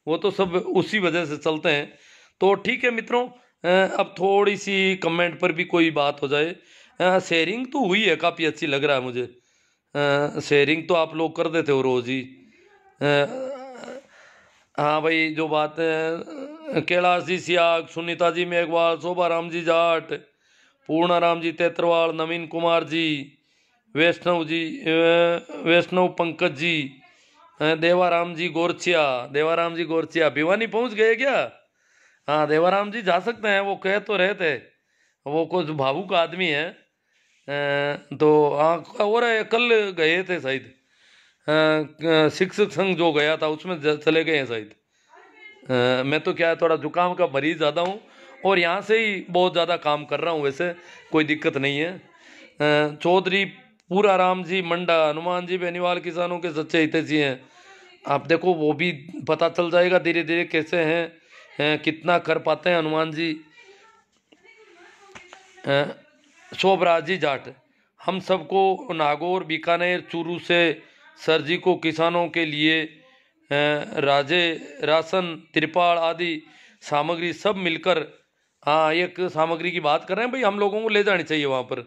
वो तो सब उसी वजह से चलते हैं। तो ठीक है मित्रों, अब थोड़ी सी कमेंट पर भी कोई बात हो जाए। शेयरिंग तो हुई है, काफ़ी अच्छी लग रहा है मुझे। शेयरिंग तो आप लोग कर देते हो रोज ही। हाँ भाई, जो बात है, कैलाश जी सियाग, सुनीता जी मेघवाल, शोभा राम जी जाट, पूर्णा राम जी तेतरवाल, नवीन कुमार जी, वैष्णव जी, वैष्णव पंकज जी, देवाराम जी गोरचिया भिवानी पहुंच गए क्या? हाँ देवाराम जी जा सकते हैं, वो कह तो रहे थे, वो कुछ भावुक आदमी है। तो हाँ, और कल गए थे शायद, शिक्षक संघ जो गया था उसमें चले गए हैं शायद। मैं तो क्या है, थोड़ा जुकाम का मरीज ज़्यादा हूँ और यहाँ से ही बहुत ज़्यादा काम कर रहा हूँ, वैसे कोई दिक्कत नहीं है। चौधरी पूरा राम जी मंडा, हनुमान जी बेनीवाल किसानों के सच्चे हितैषी हैं। आप देखो, वो भी पता चल जाएगा धीरे धीरे कैसे हैं, कितना कर पाते हैं हनुमान जी। शोभराज जी जाट, हम सबको नागौर, बीकानेर, चूरू से सर जी को किसानों के लिए राजे, राशन, त्रिपाल आदि सामग्री सब मिलकर, हाँ एक सामग्री की बात कर रहे हैं भाई, हम लोगों को ले जानी चाहिए वहाँ पर।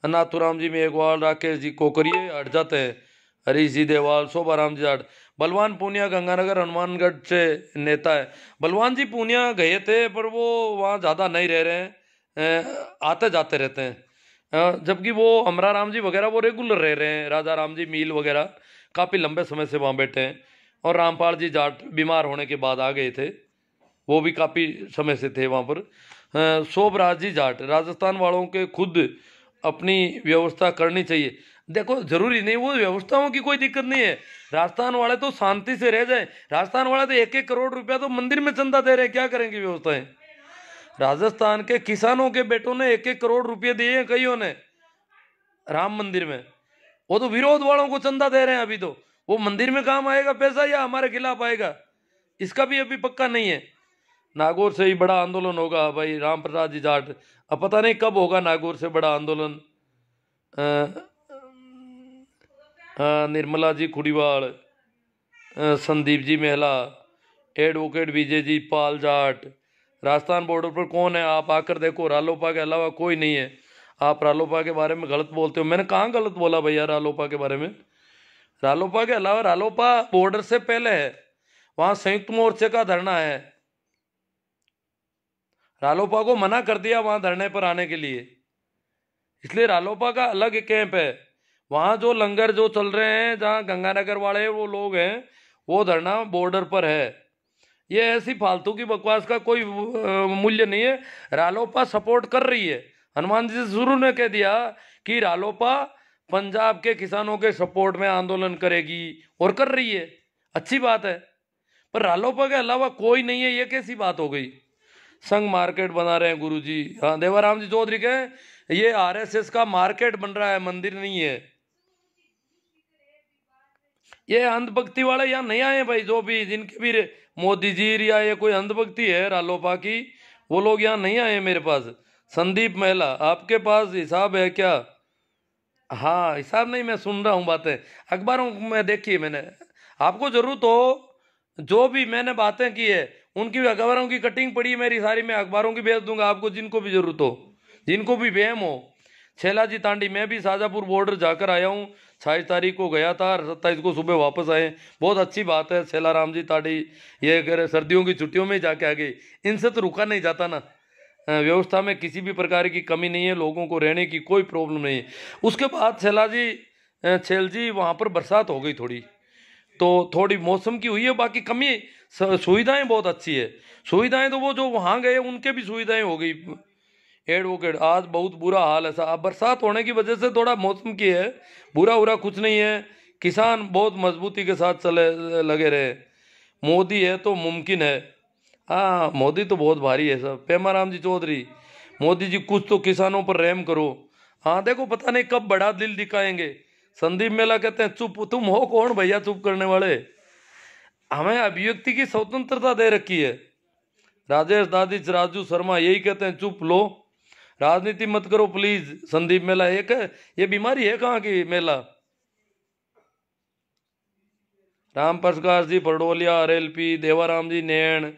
नाथुराम जी मेघवाल, राकेश जी कोकरिए हट जाते हैं, हरीश जी देवाल, शोभा राम जी जाट, बलवान पूनिया गंगानगर हनुमानगढ़ से नेता है। बलवान जी पूनिया गए थे पर वो वहाँ ज़्यादा नहीं रह रहे हैं, आते जाते रहते हैं। जबकि वो अमरा राम जी वगैरह वो रेगुलर रह रहे हैं, राजा राम जी मील वगैरह काफ़ी लंबे समय से वहाँ बैठे हैं। और रामपाल जी जाट बीमार होने के बाद आ गए थे, वो भी काफ़ी समय से थे वहाँ पर। शोभराज जी जाट, राजस्थान वालों के खुद अपनी व्यवस्था करनी चाहिए। देखो, जरूरी नहीं, वो व्यवस्थाओं की कोई दिक्कत नहीं है, राजस्थान वाले तो शांति से रह जाए। राजस्थान वाले तो 1-1 करोड़ रुपया तो मंदिर में चंदा दे रहे हैं, क्या करेंगे व्यवस्थाएं? राजस्थान के किसानों के बेटों ने 1-1 करोड़ रुपये दिए हैं कईयों ने राम मंदिर में, वो तो विरोध वालों को चंदा दे रहे हैं। अभी तो वो मंदिर में काम आएगा पैसा या हमारे खिलाफ आएगा, इसका भी अभी पक्का नहीं है। नागौर से ही बड़ा आंदोलन होगा भाई, राम प्रसाद जी जाट। अब पता नहीं कब होगा नागौर से बड़ा आंदोलन। निर्मला जी खुड़ीवाल, संदीप जी मेहला, एडवोकेट विजय जी पाल जाट। राजस्थान बॉर्डर पर कौन है? आप आकर देखो, रालोपा के अलावा कोई नहीं है। आप रालोपा के बारे में गलत बोलते हो। मैंने कहाँ गलत बोला भैया रालोपा के बारे में? रालोपा के अलावा, रालोपा बॉर्डर से पहले है, वहां संयुक्त मोर्चे का धरना है। रालोपा को मना कर दिया वहां धरने पर आने के लिए, इसलिए रालोपा का अलग कैंप है। वहां जो लंगर जो चल रहे हैं, जहां गंगानगर वाले वो लोग हैं, वो धरना बॉर्डर पर है। ये ऐसी फालतू की बकवास का कोई मूल्य नहीं है। रालोपा सपोर्ट कर रही है। हनुमान जी शुरू ने कह दिया कि रालोपा पंजाब के किसानों के सपोर्ट में आंदोलन करेगी, और कर रही है, अच्छी बात है। पर रालोपा के अलावा कोई नहीं है, ये कैसी बात हो गई? संघ मार्केट बना रहे हैं गुरुजी। हाँ, देवाराम जी चौधरी कहे ये आरएसएस का मार्केट बन रहा है, मंदिर नहीं है। ये अंधभक्ति वाले यहाँ नहीं आए भाई, जो भी जिनके भी मोदी जी या ये कोई अंधभक्ति है रालोपा की, वो लोग यहाँ नहीं आए मेरे पास। संदीप महिला, आपके पास हिसाब है क्या? हाँ, हिसाब नहीं, मैं सुन रहा हूँ बातें, अखबारों में देखी है मैंने। आपको जरूरत हो, जो भी मैंने बातें की है उनकी अखबारों की कटिंग पड़ी मेरी सारी, मैं अखबारों की भेज दूंगा आपको, जिनको भी जरूरत हो, जिनको भी वहम हो। छैला जी तांडी, मैं भी शाजापुर बॉर्डर जाकर आया हूँ, 28 तारीख को गया था, 27 को सुबह वापस आए। बहुत अच्छी बात है। छैला राम जी तांडी ये अगर सर्दियों की छुट्टियों में जाके आ गए, इनसे तो रुका नहीं जाता ना। व्यवस्था में किसी भी प्रकार की कमी नहीं है, लोगों को रहने की कोई प्रॉब्लम नहीं है। उसके बाद छैल जी वहाँ पर बरसात हो गई थोड़ी, तो थोड़ी मौसम की हुई है, बाकी कमी सुविधाएं बहुत अच्छी है। सुविधाएं तो वो जो वहाँ गए उनके भी सुविधाएं हो गई। एडवोकेट आज बहुत बुरा हाल है साहब, बरसात होने की वजह से थोड़ा मौसम की है, बुरा बुरा कुछ नहीं है। किसान बहुत मजबूती के साथ चले लगे रहे। मोदी है तो मुमकिन है। हाँ मोदी तो बहुत भारी है सब। पेमाराम जी चौधरी, मोदी जी कुछ तो किसानों पर रहम करो। हाँ देखो पता नहीं कब बड़ा दिल दिखाएंगे। संदीप मेला कहते हैं चुप, तुम हो कौन भैया चुप करने वाले? हमें अभिव्यक्ति की स्वतंत्रता दे रखी है। राजेश दादी राजू शर्मा यही कहते हैं चुप लो, राजनीति मत करो प्लीज। संदीप मेला एक है, ये बीमारी है कहाँ की मेला? राम प्रकाश जी पड़ोलिया आरएलपी, देवाराम जी नैण,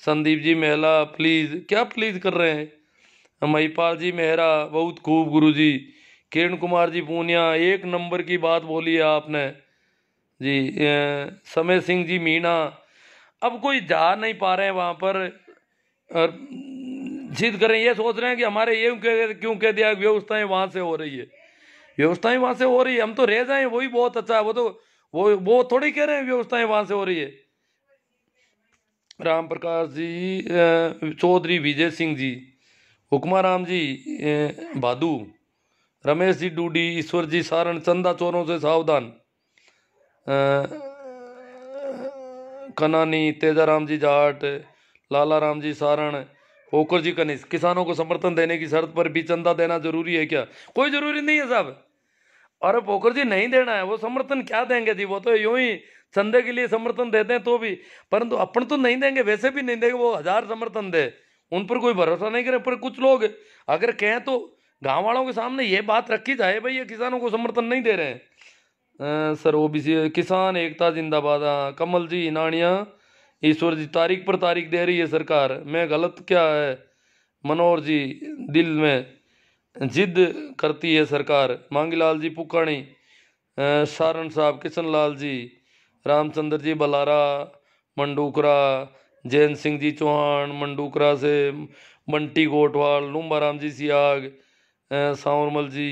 संदीप जी मेला प्लीज, क्या प्लीज कर रहे हैं? महिपाल जी मेहरा बहुत खूब गुरुजी। किरण कुमार जी पूनिया एक नंबर की बात बोली है आपने जी। समय सिंह जी मीणा, अब कोई जा नहीं पा रहे हैं वहां पर और जिद कर रहे हैं, ये सोच रहे हैं कि हमारे ये क्यों कह दिया, व्यवस्थाएं वहां से हो रही है, व्यवस्थाएं वहां से हो रही है, हम तो रह जाएं वही बहुत अच्छा है। वो तो वो थोड़ी कह रहे हैं व्यवस्थाएं वहां से हो रही है। राम प्रकाश जी चौधरी, विजय सिंह जी, हुक्मा राम जी भादू, रमेश जी डूडी, ईश्वर जी सारण, चंदा चोरों से सावधान, कनानी, तेजाराम जी जाट, लाला राम जी सारण, पोकर जी कनिष्ठ। किसानों को समर्थन देने की शर्त पर भी चंदा देना जरूरी है क्या? कोई जरूरी नहीं है साहब। अरे पोकर जी नहीं देना है, वो समर्थन क्या देंगे जी, वो तो यूं ही चंदे के लिए समर्थन देते हैं तो भी, परंतु अपन तो नहीं देंगे, वैसे भी नहीं देंगे। वो 1000 समर्थन दे, उन पर कोई भरोसा नहीं करे। पर कुछ लोग अगर कहें तो गांव वालों के सामने ये बात रखी जाए, भाई ये किसानों को समर्थन नहीं दे रहे हैं। सर ओबीसी किसान एकता जिंदाबाद। हाँ कमल जी नानिया, ईश्वर जी तारीख पर तारीख दे रही है सरकार, मैं गलत क्या है? मनोहर जी दिल में जिद करती है सरकार। मांगीलाल जी पुकाणी, सारण साहब, किशन लाल जी, रामचंद्र जी बलारा, मंडूकरा, जैन सिंह जी चौहान मंडूकरा से, बंटी गोटवाल, लूम्बाराम जी सियाग, सांवरमल जी,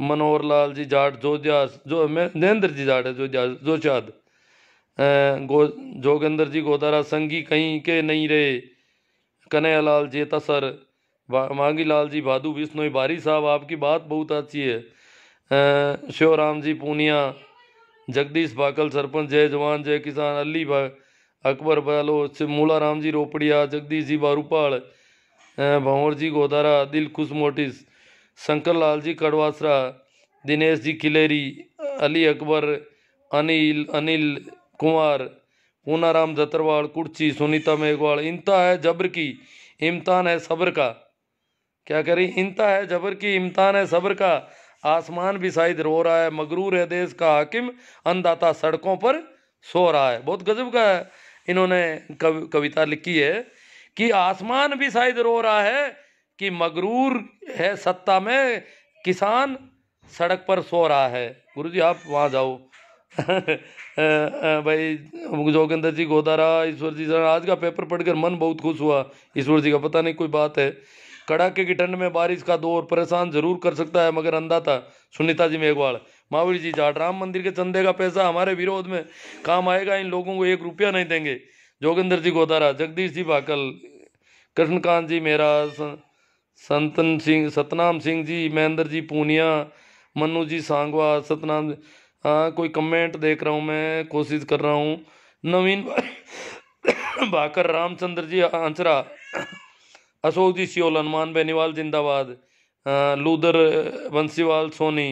मनोहर लाल जी जाट जोजा, जो मैं नरेंद्र जी जाट है जोशाद, गो जोगेंद्र जी गोदारा, संगी कहीं के नहीं रहे, कन्हैयालाल जेतासर, मांगी लाल जी भादू बिश्नोई। बारी साहब आपकी बात बहुत अच्छी है। शिवराम जी पूनिया, जगदीश बाकल सरपंच, जय जवान जय किसान, अली अकबर बालो, मूला राम जी रोपड़िया, जगदीश जी बारूपाल, भंवर जी गोदारा, दिल खुश मोटिस, शंकर लाल जी कड़वासरा, दिनेश जी किलेरी, अली अकबर, अनिल अनिल कुमार, पूनाराम जतरवाल कुर्ची, सुनीता मेघवाल। इंता है जबर की, इम्तान है सब्र का। क्या करें, इंता है जबर की, इम्तान है सब्र का। आसमान भी शायद रो रहा है, मगरूर है देश का हाकिम, अन्नदाता सड़कों पर सो रहा है। बहुत गजब का इन्होंने कविता लिखी है कि आसमान भी शायद रो रहा है कि मगरूर है सत्ता में, किसान सड़क पर सो रहा है। गुरुजी आप वहाँ जाओ। भाई जोगिंदर जी गोदारा, ईश्वर जी सर, आज का पेपर पढ़कर मन बहुत खुश हुआ। ईश्वर जी का पता नहीं कोई बात है। कड़ाके की ठंड में बारिश का दौर परेशान जरूर कर सकता है मगर अंधा सुनीता जी मेघवाल। महावीर जी जाट, राम मंदिर के चंदे का पैसा हमारे विरोध में काम आएगा, इन लोगों को 1 रुपया नहीं देंगे। जोगिंदर जी गोदारा, जगदीश जी भाकल, कृष्णकांत जी मेरा, संतन सिंह, सतनाम सिंह जी, महेंद्र जी पूनिया, मनु जी सांगवा, सतनाम। हाँ कोई कमेंट देख रहा हूँ मैं, कोशिश कर रहा हूँ। नवीन भाकर, रामचंद्र जी आंचरा, अशोक जी सियोल, हनुमान बेनीवाल जिंदाबाद, लूदर बंसीवाल सोनी,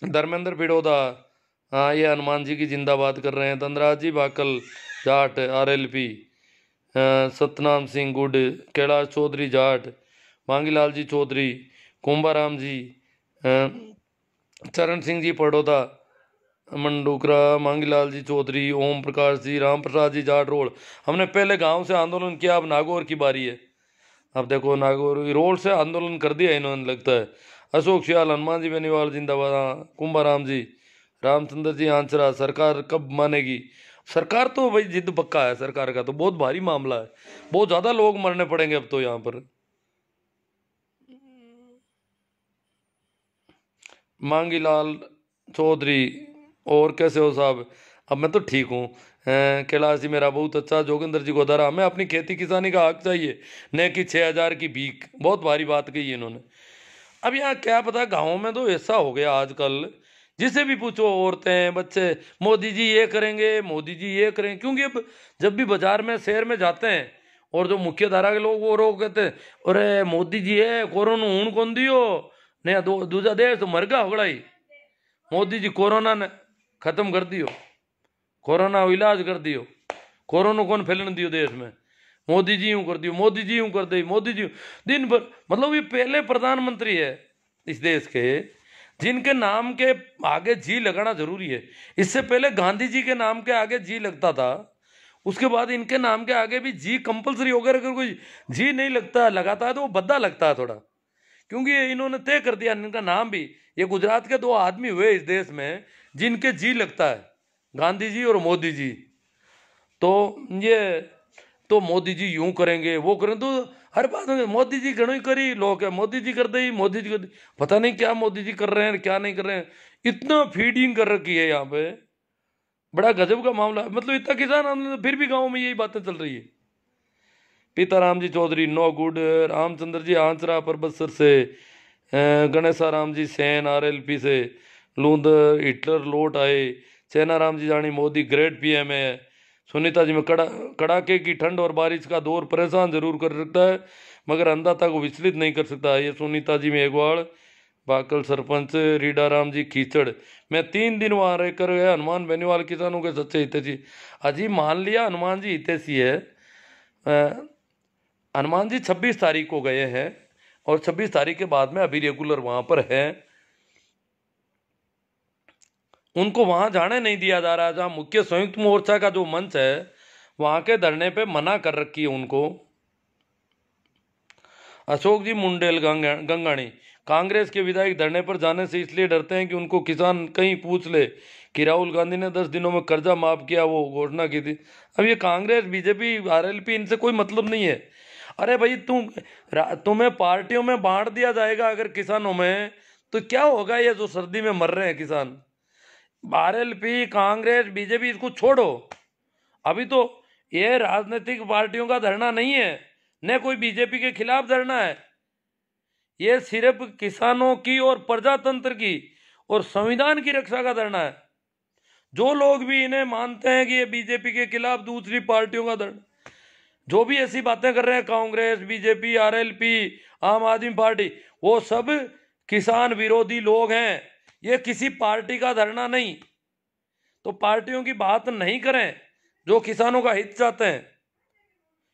धर्मेंद्र पिडोदा, हाँ ये हनुमान जी की जिंदाबाद कर रहे हैं। धनराज जी भाकल जाट आरएलपी, सतनाम सिंह गुड, कैलाश चौधरी जाट, मांगीलाल जी चौधरी, कुंभाराम जी, चरण सिंह जी पड़ोदा मंडूकरा, मांगीलाल जी चौधरी, ओम प्रकाश जी, राम प्रसाद जी जाट रोड। हमने पहले गांव से आंदोलन किया, अब नागौर की बारी है। अब देखो नागौर रोड से आंदोलन कर दिया इन्होंने लगता है। अशोक सियाल, हनुमान जी बेनीवाल जिंदाबाद, कुंभाराम जी, रामचंद्र जी आंचरा। सरकार कब मानेगी? सरकार तो भाई जिद पक्का है सरकार का, तो बहुत भारी मामला है, बहुत ज़्यादा लोग मरने पड़ेंगे अब तो यहाँ पर। मांगीलाल चौधरी, और कैसे हो साहब? अब मैं तो ठीक हूँ। कैलाश जी मेरा बहुत अच्छा, जोगिंदर जी गोदारा, हमें अपनी खेती किसानी का हक चाहिए, न कि 6,000 की भीख। बहुत भारी बात कही है इन्होंने। अब यहाँ क्या पता, गाँव में तो ऐसा हो गया आजकल, जिसे भी पूछो औरतें बच्चे, मोदी जी ये करेंगे, मोदी जी ये करेंगे। क्योंकि अब जब भी बाजार में शहर में जाते हैं और जो मुख्य धारा के लोग वो रोक कहते हैं, अरे मोदी जी है कोरोना हूं कौन दियो, नया दूजा देश तो मर गया होगड़ा ही, मोदी जी कोरोना ने खत्म कर दियो, कोरोना को इलाज कर दियो, कोरोना कौन फैलन दियो देश में, मोदी जी यूं कर दियो, मोदी जी यूं कर दे, मोदी जी दिन भर। मतलब ये पहले प्रधानमंत्री है इस देश के जिनके नाम के आगे जी लगाना जरूरी है। इससे पहले गांधी जी के नाम के आगे जी लगता था, उसके बाद इनके नाम के आगे भी जी कंपलसरी हो गया। अगर कोई जी नहीं लगता लगाता है तो वो भद्दा लगता है थोड़ा, क्योंकि ये इन्होंने तय कर दिया इनका नाम भी। ये गुजरात के दो आदमी हुए इस देश में जिनके जी लगता है, गांधी जी और मोदी जी। तो ये तो मोदी जी यूं करेंगे वो करें, तो हर बात में मोदी जी घणो ही करी लोग है, मोदी जी कर दे, मोदी जी कर दे। पता नहीं क्या मोदी जी कर रहे हैं क्या नहीं कर रहे हैं, इतना फीडिंग कर रखी है यहाँ पे, बड़ा गजब का मामला है। मतलब इतना किसान आंदोलन फिर भी गाँव में यही बातें चल रही है। पीताराम जी चौधरी नो गुड, रामचंद्र जी आंचरा परबतसर से, गणेशा राम जी सैन आरएलपी से, लूंद हिटलर लौट आए, चैना राम जी जानी मोदी ग्रेट पीएम है, सुनीता जी में कड़ाके की ठंड और बारिश का दौर परेशान जरूर कर सकता है मगर अंधाता को विचलित नहीं कर सकता। ये सुनीता जी मेघवाड़, बाकल सरपंच, रीडा राम जी कीचड़। मैं 3 दिन वहां रहकर गया, हनुमान बेनीवाल किसानों के सच्चे हितैषी। अजी मान लिया हनुमान जी हितैषी है, हनुमान जी 26 तारीख को गए हैं और 26 तारीख के बाद में अभी रेगुलर वहां पर है। उनको वहां जाने नहीं दिया जा रहा, जहां मुख्य संयुक्त मोर्चा का जो मंच है वहां के धरने पे मना कर रखी है उनको। अशोक जी मुंडेल गंगाणी, कांग्रेस के विधायक धरने पर जाने से इसलिए डरते हैं कि उनको किसान कहीं पूछ ले कि राहुल गांधी ने 10 दिनों में कर्जा माफ किया, वो घोषणा की थी। अब ये कांग्रेस बीजेपी आरएलपी इनसे कोई मतलब नहीं है। अरे भाई तुम्हें पार्टियों में बांट दिया जाएगा अगर किसानों में, तो क्या होगा ये जो सर्दी में मर रहे हैं किसान। आरएलपी कांग्रेस बीजेपी इसको छोड़ो, अभी तो ये राजनीतिक पार्टियों का धरना नहीं है, न कोई बीजेपी के खिलाफ धरना है। ये सिर्फ किसानों की और प्रजातंत्र की और संविधान की रक्षा का धरना है। जो लोग भी इन्हें मानते हैं कि ये बीजेपी के खिलाफ दूसरी पार्टियों का धरना, जो भी ऐसी बातें कर रहे हैं कांग्रेस बीजेपी आरएलपी आम आदमी पार्टी, वो सब किसान विरोधी लोग हैं। ये किसी पार्टी का धरना नहीं, तो पार्टियों की बात नहीं करें जो किसानों का हित चाहते हैं।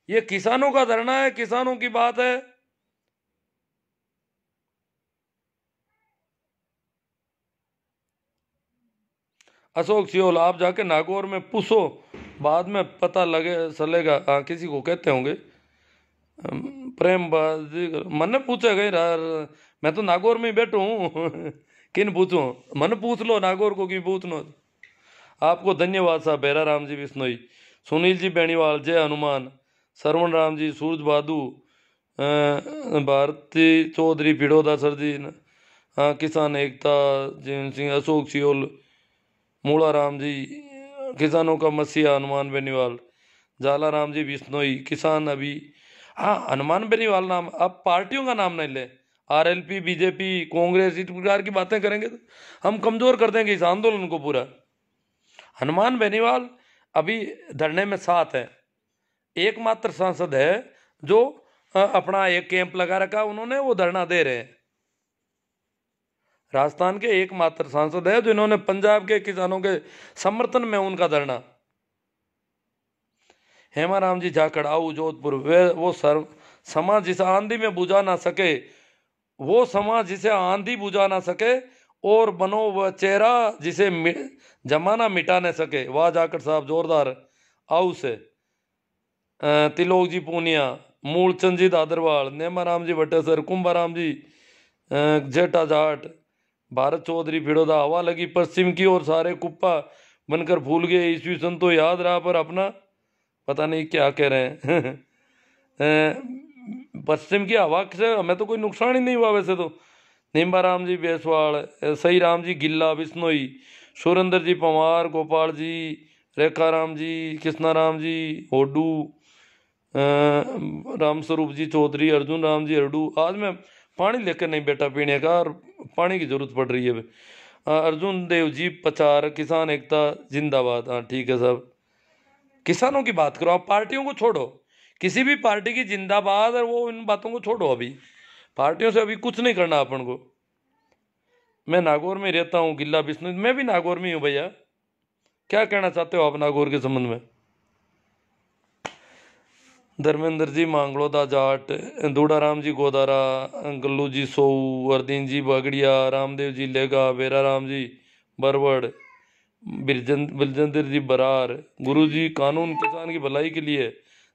ये किसानों का धरना है, किसानों की बात है। अशोक सियोल, आप जाके नागौर में पूछो, बाद में पता लगे चलेगा। हाँ, किसी को कहते होंगे प्रेम बाजी, मन पूछे गई मैं तो नागौर में ही बैठू हूँ किन पूछूं, मन पूछ लो नागौर को कि पूछ लो। आपको धन्यवाद साहब, बेरा राम जी बिश्नोई, सुनील जी बेनीवाल, जय हनुमान, सरवण राम जी, सूरज बहादू, भारती चौधरी, भिड़ोदा सर जी, हाँ, किसान एकता, जैन सिंह, अशोक सियोल, मूला राम जी, किसानों का मसीहा हनुमान बेनीवाल, जाला राम जी बिश्नोई, किसान अभी। हाँ, हनुमान बेनीवाल नाम, अब पार्टियों का नाम नहीं ले, आरएलपी बीजेपी कांग्रेस इस प्रकार की बातें करेंगे तो हम कमजोर कर देंगे इस आंदोलन को पूरा। हनुमान बेनीवाल अभी धरने में साथ है, एकमात्र सांसद है जो अपना एक कैंप लगा रखा उन्होंने, वो धरना दे रहे हैं। राजस्थान के एकमात्र सांसद है जो इन्होंने पंजाब के किसानों के समर्थन में उनका धरना। हेमाराम जी जाखड़ आऊ जोधपुर, वे वो समाज जिसे आंधी में बुझा ना सके, वो समाज जिसे आंधी बुझा ना सके, और बनो वह चेहरा जिसे जमाना मिटा न सके। वाह जाखड़ साहब, जोरदार आऊ से। तिलोक जी पूनिया, मूलचंद जी दादरवाल, नेमाराम जी भट्टेसर, कुंभाराम जी जेठा जाट, भारत चौधरी भिड़ोदा, हवा लगी पश्चिम की और सारे कुप्पा बनकर भूल गए, ईस्वी सन तो याद रहा पर अपना पता नहीं क्या कह रहे हैं पश्चिम की हवा से हमें तो कोई नुकसान ही नहीं हुआ वैसे तो। नीम्बा राम जी बेसवाड़, सही राम जी गिल्ला बिश्नोई, सुरेंद्र जी पंवार, गोपाल जी, रेखा राम जी, कृष्णा राम जी होडू, राम स्वरूप जी चौधरी, अर्जुन राम जी हरडू। आज मैं पानी लेकर नहीं बैठा पीने का, और पानी की जरूरत पड़ रही है। अर्जुन देव जी पचार, किसान एकता जिंदाबाद। हाँ ठीक है साहब, किसानों की बात करो, आप पार्टियों को छोड़ो, किसी भी पार्टी की जिंदाबाद, और वो इन बातों को छोड़ो। अभी पार्टियों से अभी कुछ नहीं करना अपन को। मैं नागौर में रहता हूँ, गिल्ला बिश्नोई, मैं भी नागौर में हूँ भैया। क्या कहना चाहते हो आप नागौर के संबंध में? धर्मेंद्र जी मांगलोदा जाट, दूडाराम जी गोदारा, गल्लू जी सोऊ, अरदीन जी बागड़िया, रामदेव जी लेगा, बेरा राम जी बरवड़, बिरजेंद्र जी बरार, गुरु जी कानून किसान की भलाई के लिए,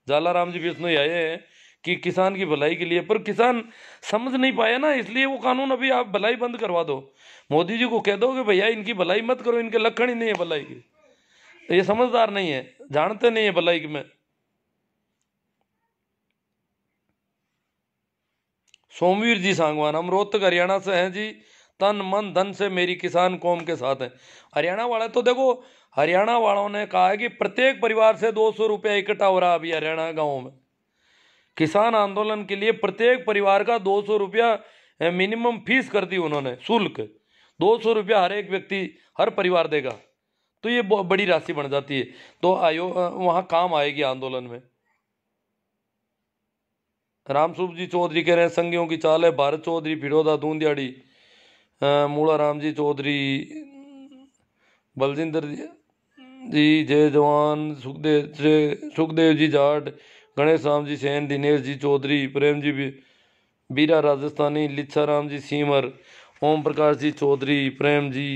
जाला राम जी बिश्नोई आए हैं कि किसान की भलाई के लिए, पर किसान समझ नहीं पाया ना, इसलिए वो कानून अभी आप भलाई बंद करवा दो। मोदी जी को कह दो कि भैया इनकी भलाई मत करो, इनके लक्षण ही नहीं है भलाई की, ये समझदार नहीं है, जानते नहीं है भलाई की। में सोमवीर जी सांगवान, हम रोहतक हरियाणा से हैं जी, तन मन धन से मेरी किसान कौम के साथ हैं। हरियाणा वाले तो देखो, हरियाणा वालों ने कहा है कि प्रत्येक परिवार से 200 रुपया इकट्ठा हो रहा अभी हरियाणा गाँव में। किसान आंदोलन के लिए प्रत्येक परिवार का 200 रुपया मिनिमम फीस कर दी उन्होंने, शुल्क 200 रुपया हर एक व्यक्ति, हर परिवार देगा, तो ये बहुत बड़ी राशि बन जाती है। तो वहाँ काम आएगी आंदोलन में। रामसूप जी चौधरी कह रहे हैं संघियों की चाल है, भारत चौधरी फिरोदा दूंदियाड़ी, मूला राम जी चौधरी, बलजिंदर जी जय जवान, सुखदेव जी जाट, गणेश राम जी सेन, दिनेश जी चौधरी, प्रेम जी बीरा राजस्थानी, लिच्छा राम जी सीमर, ओम प्रकाश जी चौधरी, प्रेम जी,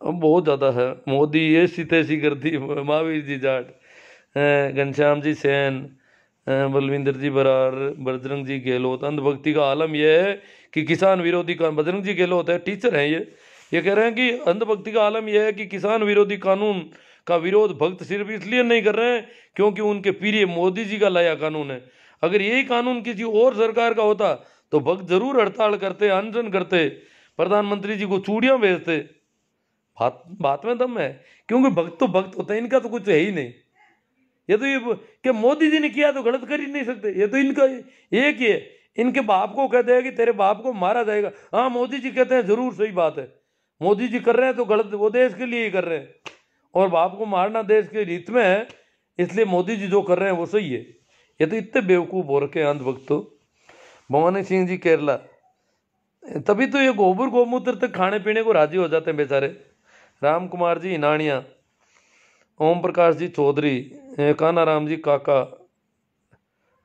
अब बहुत ज़्यादा है। मोदी ऐसी तैसी करती, महावीर जी जाट, घनश्याम जी सेन, बलविंदर जी बरार, बजरंग जी गहलोत। अंधभक्ति का आलम यह है कि किसान विरोधी कानून, बजरंग जी गहलोत है, टीचर हैं ये कह रहे हैं कि अंधभक्ति का आलम यह है कि किसान विरोधी कानून का विरोध भक्त सिर्फ इसलिए नहीं कर रहे हैं क्योंकि उनके प्रिय मोदी जी का लाया कानून है। अगर यही कानून किसी और सरकार का होता तो भक्त जरूर हड़ताल करते, अनशन करते, प्रधानमंत्री जी को चूड़ियां भेजते। बात में दम है, क्योंकि भक्त तो भक्त होता है, इनका तो कुछ है ही नहीं। ये तो ये कि मोदी जी ने किया तो गलत कर ही नहीं सकते, ये तो इनका एक ही है। इनके बाप को कहते हैं कि तेरे बाप को मारा जाएगा, हाँ मोदी जी कहते हैं जरूर सही बात है, मोदी जी कर रहे हैं तो गलत, वो देश के लिए ही कर रहे हैं, और बाप को मारना देश के हित में है, इसलिए मोदी जी जो कर रहे हैं वो सही है। ये तो इतने बेवकूफ़ हो रखे हैं अंधभक्त। तो भवानी सिंह जी केरला, तभी तो ये गोबर गोमूत्र तक खाने पीने को राजी हो जाते हैं बेचारे। राम कुमार जी हिनानिया, ओम प्रकाश जी चौधरी, काना राम जी काका,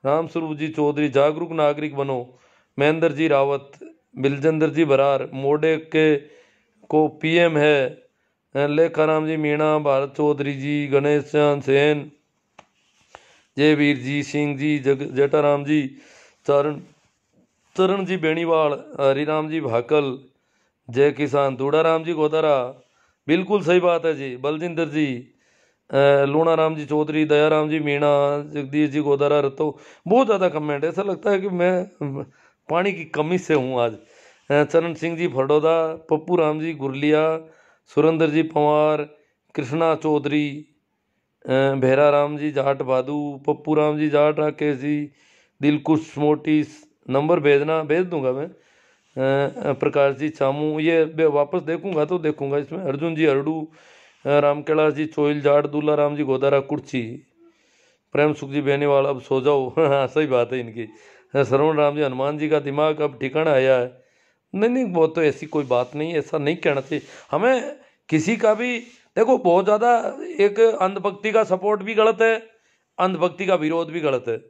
राम स्वरूप जी चौधरी, जागरूक नागरिक बनो, महेंद्र जी रावत, बिलजेंद्र जी बरार, मोडे के को पीएम है, लेखा राम जी मीणा, भारत चौधरी जी, गणेश चंद सेन, जयवीर जी सिंह जी, जटाराम जी, चरण जी बेणीवाल, हरिराम जी भाकल, जय किसान, दूडाराम जी गोदारा, बिल्कुल सही बात है जी, बलजिंदर जी, लूणा राम जी चौधरी, दयाराम जी मीणा, जगदीश जी गोदारा रतो। बहुत ज़्यादा कमेंट, ऐसा लगता है कि मैं पानी की कमी से हूँ आज। चरण सिंह जी फडोदा, पप्पू राम जी गुरलिया, सुरेंद्र जी पंवार, कृष्णा चौधरी, भेरा राम जी जाट भादू, पप्पू राम जी जाट, राकेश जी, दिलकुश मोटिस, नंबर भेजना, भेज दूंगा मैं। प्रकाश जी चामू, ये वापस देखूंगा तो देखूंगा इसमें। अर्जुन जी हरडू, राम कैलाश जी चोइल जाट, दूल्हा राम जी गोदारा कुर्ची, प्रेम सुख जी बेनीवाल, अब सो जाओ। हाँ सही बात है इनकी। श्रवण राम जी, हनुमान जी का दिमाग अब ठिकाना आया है। नहीं नहीं, वो तो ऐसी कोई बात नहीं, ऐसा नहीं कहना चाहिए हमें किसी का भी। देखो बहुत ज़्यादा एक अंधभक्ति का सपोर्ट भी गलत है, अंधभक्ति का विरोध भी गलत है।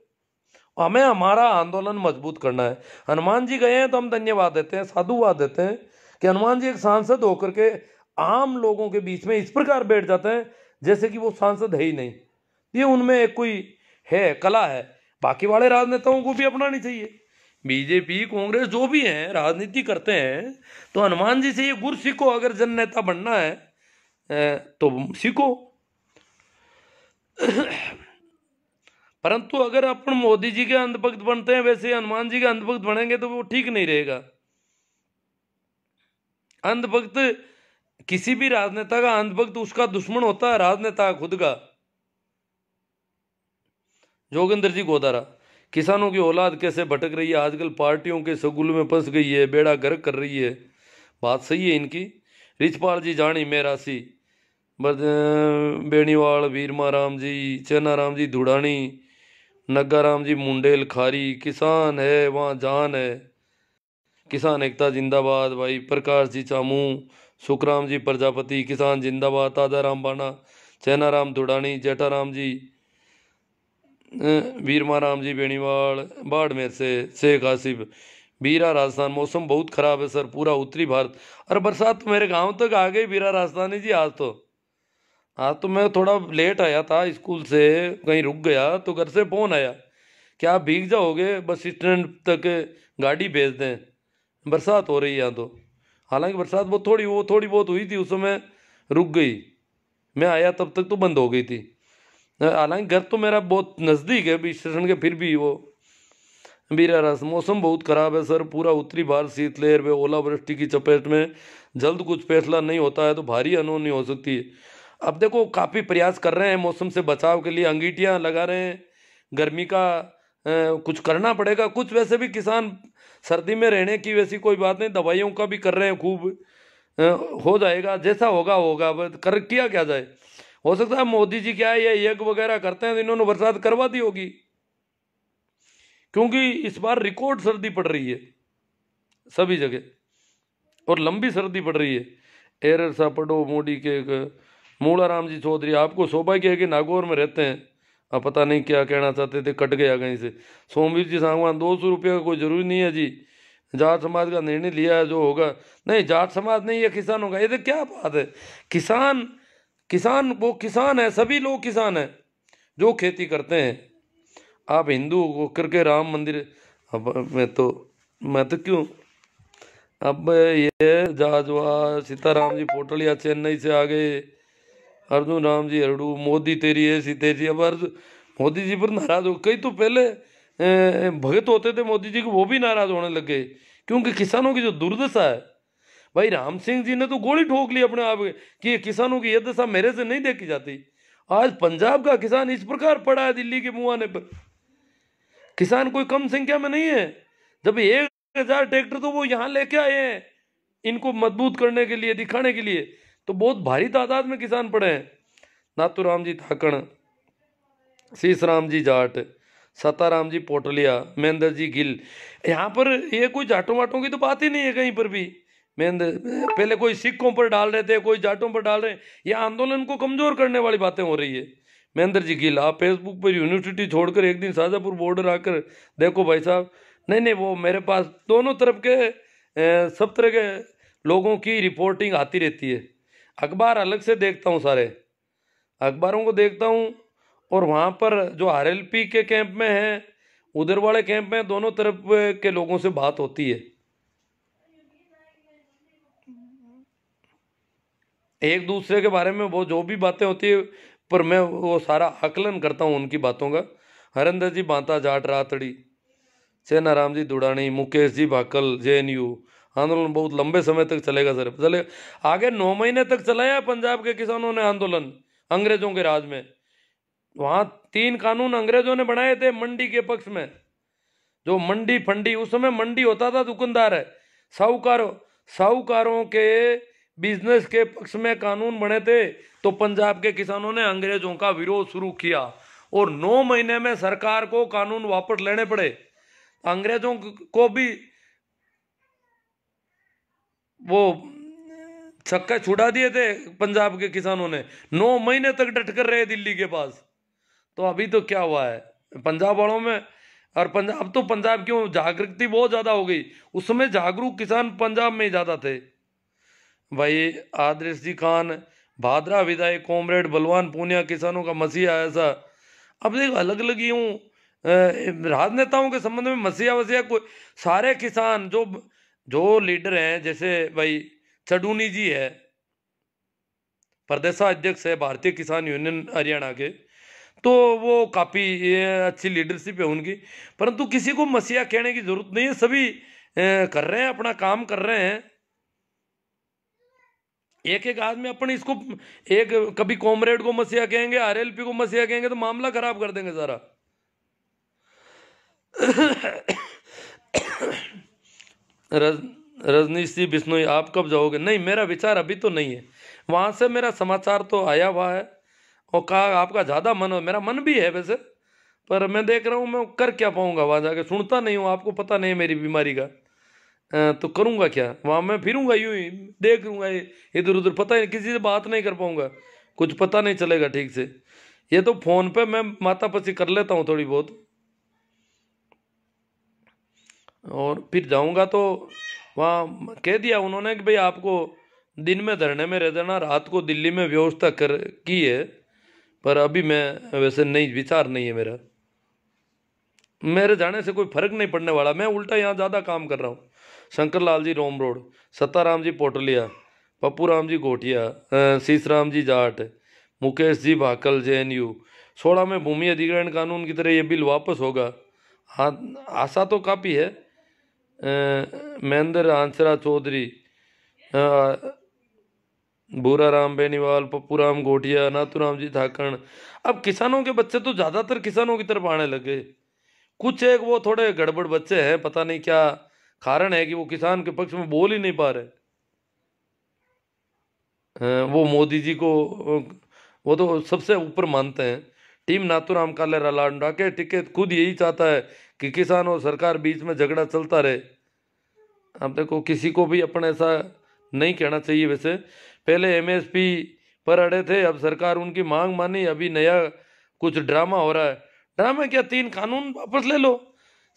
हमें हमारा आंदोलन मजबूत करना है। हनुमान जी गए हैं तो हम धन्यवाद देते हैं, साधुवाद देते हैं कि हनुमान जी एक सांसद होकर के आम लोगों के बीच में इस प्रकार बैठ जाते हैं जैसे कि वो सांसद है ही नहीं। ये उनमें एक कोई है, कला है। बाकी वाले राजनेताओं को भी अपनानी चाहिए। बीजेपी कांग्रेस जो भी हैं राजनीति करते हैं तो हनुमान जी से ये गुर सीखो। अगर जन नेता बनना है तो सीखो। परंतु अगर अपन मोदी जी के अंधभक्त बनते हैं वैसे हनुमान जी के अंधभक्त बनेंगे तो वो ठीक नहीं रहेगा। अंधभक्त किसी भी राजनेता का अंधभक्त उसका दुश्मन होता है राजनेता खुद का। जोगिंदर जी गोदारा, किसानों की औलाद कैसे भटक रही है, आजकल पार्टियों के सगुल में फंस गई है, बेड़ा गर्क कर रही है। बात सही है इनकी। रिचपाल जी जानी मेरासी, बेणीवाल, वीरमा राम जी, चेना राम जी धुड़ानी, नग्गा राम जी मुंडेल खारी, किसान है वहाँ जान है, किसान एकता जिंदाबाद भाई। प्रकाश जी चामू, सुखराम जी प्रजापति, किसान जिंदाबाद। ताजा राम बाना, चैना राम धुड़ानी, जेठाराम जी, वीरमा राम जी बेणीवाल, बाड़मेर से शेख आसिफ, बीरा राजस्थान। मौसम बहुत खराब है सर पूरा उत्तरी भारत। अरे बरसात तो मेरे गांव तक आ गई बीरा राजस्थानी जी। आज तो मैं थोड़ा लेट आया था स्कूल से, कहीं रुक गया तो घर से फोन आया कि आप भीग जाओगे, बस स्टैंड तक गाड़ी भेज दें, बरसात हो रही है यहाँ तो। हालांकि बरसात वो थोड़ी बहुत हुई थी, उस समय रुक गई। मैं आया तब तक तो बंद हो गई थी। हालांकि घर तो मेरा बहुत नज़दीक है भी स्टेशन के, फिर भी वो बीरा रस। मौसम बहुत खराब है सर पूरा उत्तरी भारत शीतलहर व ओलावृष्टि की चपेट में। जल्द कुछ फैसला नहीं होता है तो भारी अनहोनी हो सकती है। अब देखो काफ़ी प्रयास कर रहे हैं मौसम से बचाव के लिए, अंगीठियाँ लगा रहे हैं, गर्मी का कुछ करना पड़ेगा। कुछ वैसे भी किसान सर्दी में रहने की वैसी कोई बात नहीं, दवाइयों का भी कर रहे हैं खूब। अ, हो जाएगा जैसा होगा होगा, बस कर किया क्या जाए। हो सकता है मोदी जी क्या है ये यज्ञ वगैरह करते हैं तो इन्होंने बरसात करवा दी होगी, क्योंकि इस बार रिकॉर्ड सर्दी पड़ रही है सभी जगह और लंबी सर्दी पड़ रही है। एरर सा पढ़ो मोदी के मूला राम जी चौधरी, आपको सौभाग्य है कि नागौर में रहते हैं। अब पता नहीं क्या कहना चाहते थे, कट गया कहीं से। सोमवीर जी सांगवान, 200 रुपये का कोई जरूरी नहीं है जी, जाट समाज का निर्णय लिया है जो होगा। नहीं जाट समाज नहीं है, किसानों का। ये तो क्या बात है, किसान किसान वो किसान है, सभी लोग किसान हैं जो खेती करते हैं। आप हिंदू होकर के राम मंदिर, अब मैं तो क्यों। अब ये जाजवा सीताराम जी पोटलिया चेन्नई से आ गए, अर्जुन राम जी हरडू, मोदी तेरी ऐसी तेजी। अब अर्जुन मोदी जी पर नाराज हो, कई तो पहले भगत होते थे मोदी जी के, वो भी नाराज होने लग गए, क्योंकि किसानों की जो दुर्दशा है। भाई राम सिंह जी ने तो गोली ठोक ली अपने आप कि ये किसानों की ये दशा मेरे से नहीं देखी जाती। आज पंजाब का किसान इस प्रकार पड़ा है दिल्ली के मुहाने पर। किसान कोई कम संख्या में नहीं है, जब 1,000 ट्रैक्टर तो वो यहाँ लेके आए हैं इनको मजबूत करने के लिए, दिखाने के लिए, तो बहुत भारी तादाद में किसान पड़े हैं। नाथूराम जी थाकण, शीश राम जी जाट, सताराम जी पोटलिया, महेंद्र जी गिल। यहाँ पर ये कोई जाटों वाटों की तो बात ही नहीं है कहीं पर भी। महेंद्र पहले कोई सिखों पर डाल रहे थे, कोई जाटों पर डाल रहे हैं, ये आंदोलन को कमजोर करने वाली बातें हो रही है। महेंद्र जी गिल, आप फेसबुक पर यूनिवर्सिटी छोड़कर एक दिन शाजापुर बॉर्डर आकर देखो भाई साहब। नहीं नहीं, वो मेरे पास दोनों तरफ के सब तरह के लोगों की रिपोर्टिंग आती रहती है। अखबार अलग से देखता हूँ, सारे अखबारों को देखता हूँ। और वहाँ पर जो आरएलपी के कैंप में है, उधर वाले कैंप में, दोनों तरफ के लोगों से बात होती है। एक दूसरे के बारे में वो जो भी बातें होती है, पर मैं वो सारा आकलन करता हूँ उनकी बातों का। हरिंदर जी बांता जाट रातड़ी, सेनाराम जी दुड़ानी, मुकेश जी भाकल जेएनयू। आंदोलन बहुत लंबे समय तक चलेगा सर, चलेगा आगे। 9 महीने तक चलाया पंजाब के किसानों ने आंदोलन अंग्रेजों के राज में। वहां 3 कानून अंग्रेजों ने बनाए थे मंडी के पक्ष में। जो मंडी फंडी, उस समय मंडी होता था दुकानदार है, साहूकारों साहूकारों के बिजनेस के पक्ष में कानून बने थे। तो पंजाब के किसानों ने अंग्रेजों का विरोध शुरू किया और 9 महीने में सरकार को कानून वापस लेने पड़े। अंग्रेजों को भी वो छक्का छुड़ा दिए थे पंजाब के किसानों ने। 9 महीने तक डट कर रहे दिल्ली के पास। तो अभी तो क्या हुआ है पंजाब वालों में। और पंजाब, अब तो पंजाब क्यों जागृति बहुत ज्यादा हो गई, उस समय जागरूक किसान पंजाब में ही ज्यादा थे। भाई आदर्श जी खान, भादरा विधायक कॉमरेड बलवान पूनिया, किसानों का मसीहा ऐसा। अब देख अलग अलग यूं राजनेताओं के संबंध में मसीहा वसीहा कोई, सारे किसान जो जो लीडर हैं, जैसे भाई चडूनी जी है, प्रदेशाध्यक्ष है भारतीय किसान यूनियन हरियाणा के, तो वो काफ़ी अच्छी लीडरशिप है उनकी। परंतु किसी को मसीहा कहने की जरूरत नहीं है, सभी कर रहे हैं अपना काम कर रहे हैं। एक एक आदमी अपने इसको एक कभी कॉमरेड को मसीहा कहेंगे, आरएलपी को मसीहा कहेंगे तो मामला खराब कर देंगे सारा। रज रजनीश जी बिश्नोई, आप कब जाओगे? नहीं, मेरा विचार अभी तो नहीं है। वहां से मेरा समाचार तो आया हुआ है और कहा आपका ज़्यादा मन हो, मेरा मन भी है वैसे, पर मैं देख रहा हूँ मैं कर क्या पाऊंगा वहां जाके, सुनता नहीं हूँ, आपको पता नहीं है मेरी बीमारी का। तो करूंगा क्या वहां, मैं फिरूंगा यूं ही, देखूंगा इधर उधर, पता ही किसी से बात नहीं कर पाऊंगा, कुछ पता नहीं चलेगा ठीक से। ये तो फोन पे मैं मातापची कर लेता हूँ थोड़ी बहुत, और फिर जाऊंगा तो वहाँ कह दिया उन्होंने कि भाई आपको दिन में धरने में रह जाना, रात को दिल्ली में व्यवस्था कर की है, पर अभी मैं वैसे नहीं, विचार नहीं है मेरा, मेरे जाने से कोई फर्क नहीं पड़ने वाला, मैं उल्टा यहाँ ज़्यादा काम कर रहा हूँ। शंकर लाल जी रोम रोड, सत्ताराम जी पोटलिया, पप्पू राम जी गोटिया, सीसराम जी जाट, मुकेश जी भाकल JNU, 16 में भूमि अधिग्रहण कानून की तरह ये बिल वापस होगा। हाँ, आशा तो काफ़ी है। महेंद्र आंसरा चौधरी, भूरा राम बेनीवाल, पप्पू राम गोटिया, नाथूराम जी धाकड़। अब किसानों के बच्चे तो ज़्यादातर किसानों की तरफ आने लगे, कुछ एक वो थोड़े गड़बड़ बच्चे हैं, पता नहीं क्या कारण है कि वो किसान के पक्ष में बोल ही नहीं पा रहे। वो मोदी जी को वो तो सबसे ऊपर मानते हैं। टीम नाथूराम कालेरा लांडा के टिकट खुद यही चाहता है कि किसान और सरकार बीच में झगड़ा चलता रहे। अब देखो किसी को भी अपने ऐसा नहीं कहना चाहिए। वैसे पहले MSP पर अड़े थे, अब सरकार उनकी मांग मानी, अभी नया कुछ ड्रामा हो रहा है। ड्रामा क्या, 3 कानून वापस ले लो।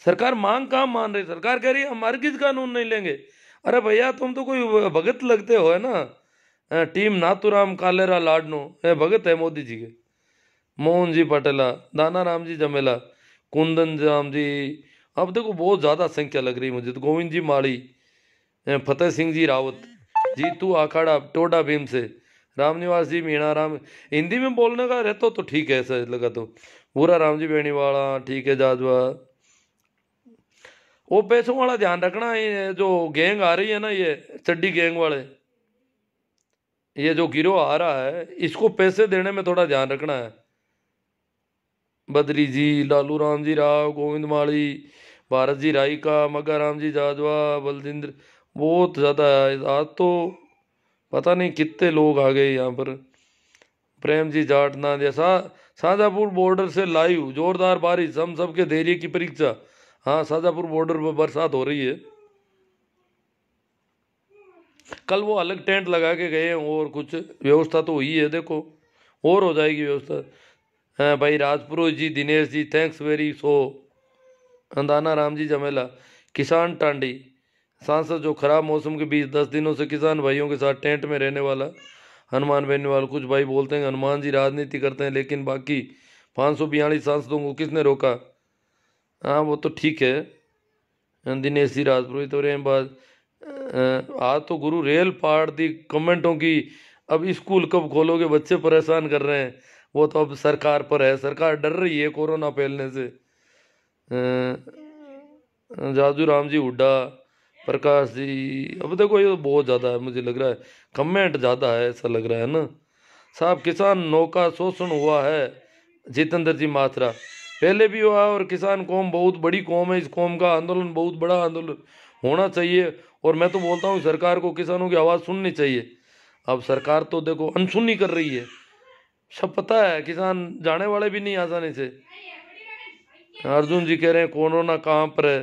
सरकार मांग कहाँ मान रही, सरकार कह रही है हम हरगिज कानून नहीं लेंगे। अरे भैया तुम तो कोई भगत लगते हो है ना। टीम नाथूराम कालेरा लाडनो भगत है मोदी जी के। मोहन जी पटेला, दाना राम जी जमेला, कुंदन राम जी, अब देखो बहुत ज़्यादा संख्या लग रही है मुझे तो। गोविंद जी माड़ी, फतेह सिंह जी रावत, जीतू आखाड़ा टोडा भीम से, रामनिवास जी मीणा राम, हिंदी में बोलने का रहता तो ठीक है ऐसा लगा तो। पूरा राम जी बेनीवाला ठीक है, जाजवा। वो पैसों वाला ध्यान रखना, ये जो गैंग आ रही है ना, ये चड्डी गैंग वाले, ये जो गिरोह आ रहा है, इसको पैसे देने में थोड़ा ध्यान रखना है। बद्री जी, लालू राम जी राव, गोविंद माली, भारत जी राई का, मग्गा राम जी जाजवा, बलजिंद्र, बहुत ज़्यादा है आज तो। पता नहीं कितने लोग आ गए यहाँ पर। प्रेम जी जाट ना जैसा, शाहजहाँपुर बॉर्डर से लाइव जोरदार बारिश, हम सबके धैर्य की परीक्षा। हाँ, शाहजहाँपुर बॉर्डर पर बरसात हो रही है। कल वो अलग टेंट लगा के गए हैं, और कुछ व्यवस्था तो हुई है देखो, और हो जाएगी व्यवस्था। हाँ भाई, राजपुरोहित जी, Dinesh ji, thanks very so. अंदाना Ram ji जमेला, किसान टांडी, सांसद जो खराब मौसम के बीच 10 दिनों से किसान भाइयों के साथ टेंट में रहने वाला हनुमान बेनीवाल। कुछ भाई बोलते हैं हनुमान जी राजनीति करते हैं, लेकिन बाकी 542 सांसदों को किसने रोका? हाँ वो तो ठीक है। दिनेश जी राजपुरोहित और बाद आज तो गुरु रेल पाड़ दी कमेंटों की। अब स्कूल कब खोलोगे, बच्चे परेशान कर रहे हैं, वो तो अब सरकार पर है, सरकार डर रही है कोरोना फैलने से। जाजू राम जी हुड्डा, प्रकाश जी, अब देखो ये तो बहुत ज़्यादा है, मुझे लग रहा है कमेंट ज़्यादा है, ऐसा लग रहा है ना साहब। किसान नौका शोषण हुआ है, जितेंद्र जी माथुरा, पहले भी हुआ, और किसान कौम बहुत बड़ी कौम है, इस कौम का आंदोलन बहुत बड़ा आंदोलन होना चाहिए। और मैं तो बोलता हूँ सरकार को किसानों की आवाज़ सुननी चाहिए। अब सरकार तो देखो अनसुनी कर रही है, सब पता है, किसान जाने वाले भी नहीं आसानी से। अर्जुन जी कह रहे हैं कोरोना कहाँ पर है?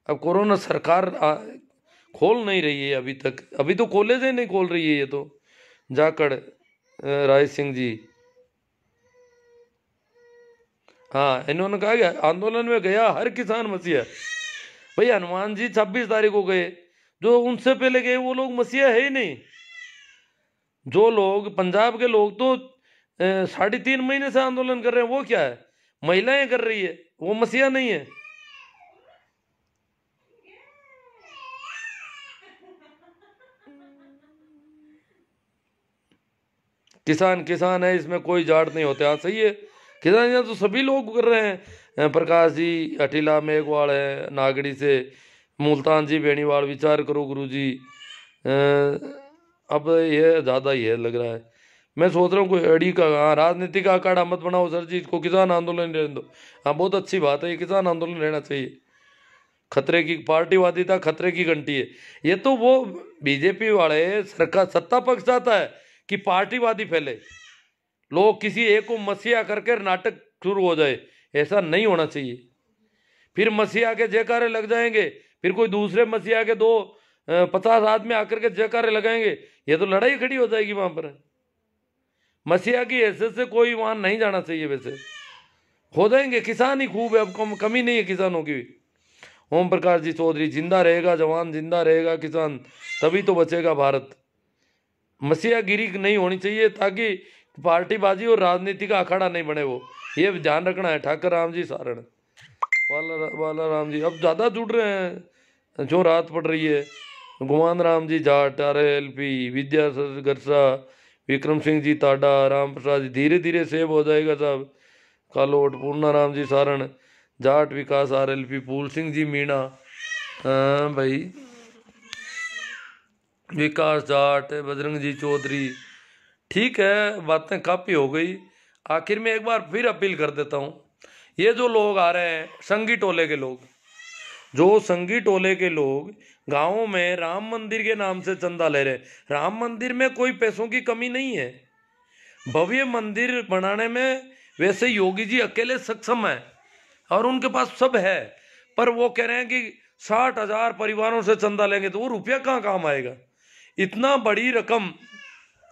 अब कोरोना सरकार खोल नहीं रही है अभी तक, अभी तो कॉलेज ही नहीं खोल रही है ये तो। जाकड़ राय सिंह जी, हाँ इन्होंने कहा कि आंदोलन में गया हर किसान मसीहा। भाई हनुमान जी 26 तारीख को गए, जो उनसे पहले गए वो लोग मसीहा है ही नहीं। जो लोग पंजाब के लोग तो 3.5 महीने से आंदोलन कर रहे हैं, वो क्या है, महिलाएं कर रही है, वो मसीहा नहीं है। किसान किसान है, इसमें कोई जाट नहीं होते। हाँ सही है, किसान यहाँ तो सभी लोग कर रहे हैं। प्रकाश जी अटिला मेघवाल है नागड़ी से, मुल्तान जी बेनीवाल, विचार करो गुरु जी। अब ये ज़्यादा ही है लग रहा है। मैं सोच रहा हूँ कोई अड़ी का, हाँ, राजनीति का अखाड़ा मत बनाओ सर जी, इसको किसान आंदोलन रहने दो। हाँ बहुत अच्छी बात है, ये किसान आंदोलन रहना चाहिए। खतरे की पार्टीवादिता खतरे की घंटी है। ये तो वो बीजेपी वाले सरकार सत्ता पक्ष चाहता है कि पार्टीवादी फैले, लोग किसी एक को मसीहा करके नाटक शुरू हो जाए। ऐसा नहीं होना चाहिए। फिर मसीहा के जयकारे लग जाएंगे, फिर कोई दूसरे मसीहा के 50 आदमी आकर के जयकारे लगाएंगे, ये तो लड़ाई खड़ी हो जाएगी वहां पर। मसीहा की हैसियत से कोई वहां नहीं जाना चाहिए। वैसे हो जाएंगे, किसान ही खूब है, अब कमी नहीं है किसानों की। ओम प्रकाश जी चौधरी, जिंदा रहेगा जवान, जिंदा रहेगा किसान, तभी तो बचेगा भारत। मसीहागिरी नहीं होनी चाहिए, ताकि पार्टीबाजी और राजनीति का अखाड़ा नहीं बने। वो ये ध्यान रखना है। ठाकर राम जी सारण, वाला राम जी अब ज़्यादा जुड़ रहे हैं, जो रात पड़ रही है। गुमान राम जी जाट, RLP, विद्यासर गरसा, विक्रम सिंह जी ताडा, राम प्रसाद जी, धीरे धीरे सेव हो जाएगा साहब। कालोट, पूर्णा राम जी सारण, जाट विकास RLP, फूल सिंह जी मीणा, हाँ भाई, विकास जाट, बजरंग जी चौधरी। ठीक है, बातें काफ़ी हो गई। आखिर में एक बार फिर अपील कर देता हूँ, ये जो लोग आ रहे हैं संगी टोले के लोग, जो संगी टोले के लोग गाँवों में राम मंदिर के नाम से चंदा ले रहे हैं। राम मंदिर में कोई पैसों की कमी नहीं है, भव्य मंदिर बनाने में वैसे योगी जी अकेले सक्षम है और उनके पास सब है। पर वो कह रहे हैं कि 60,000 परिवारों से चंदा लेंगे, तो वो रुपया कहाँ काम आएगा, इतना बड़ी रकम।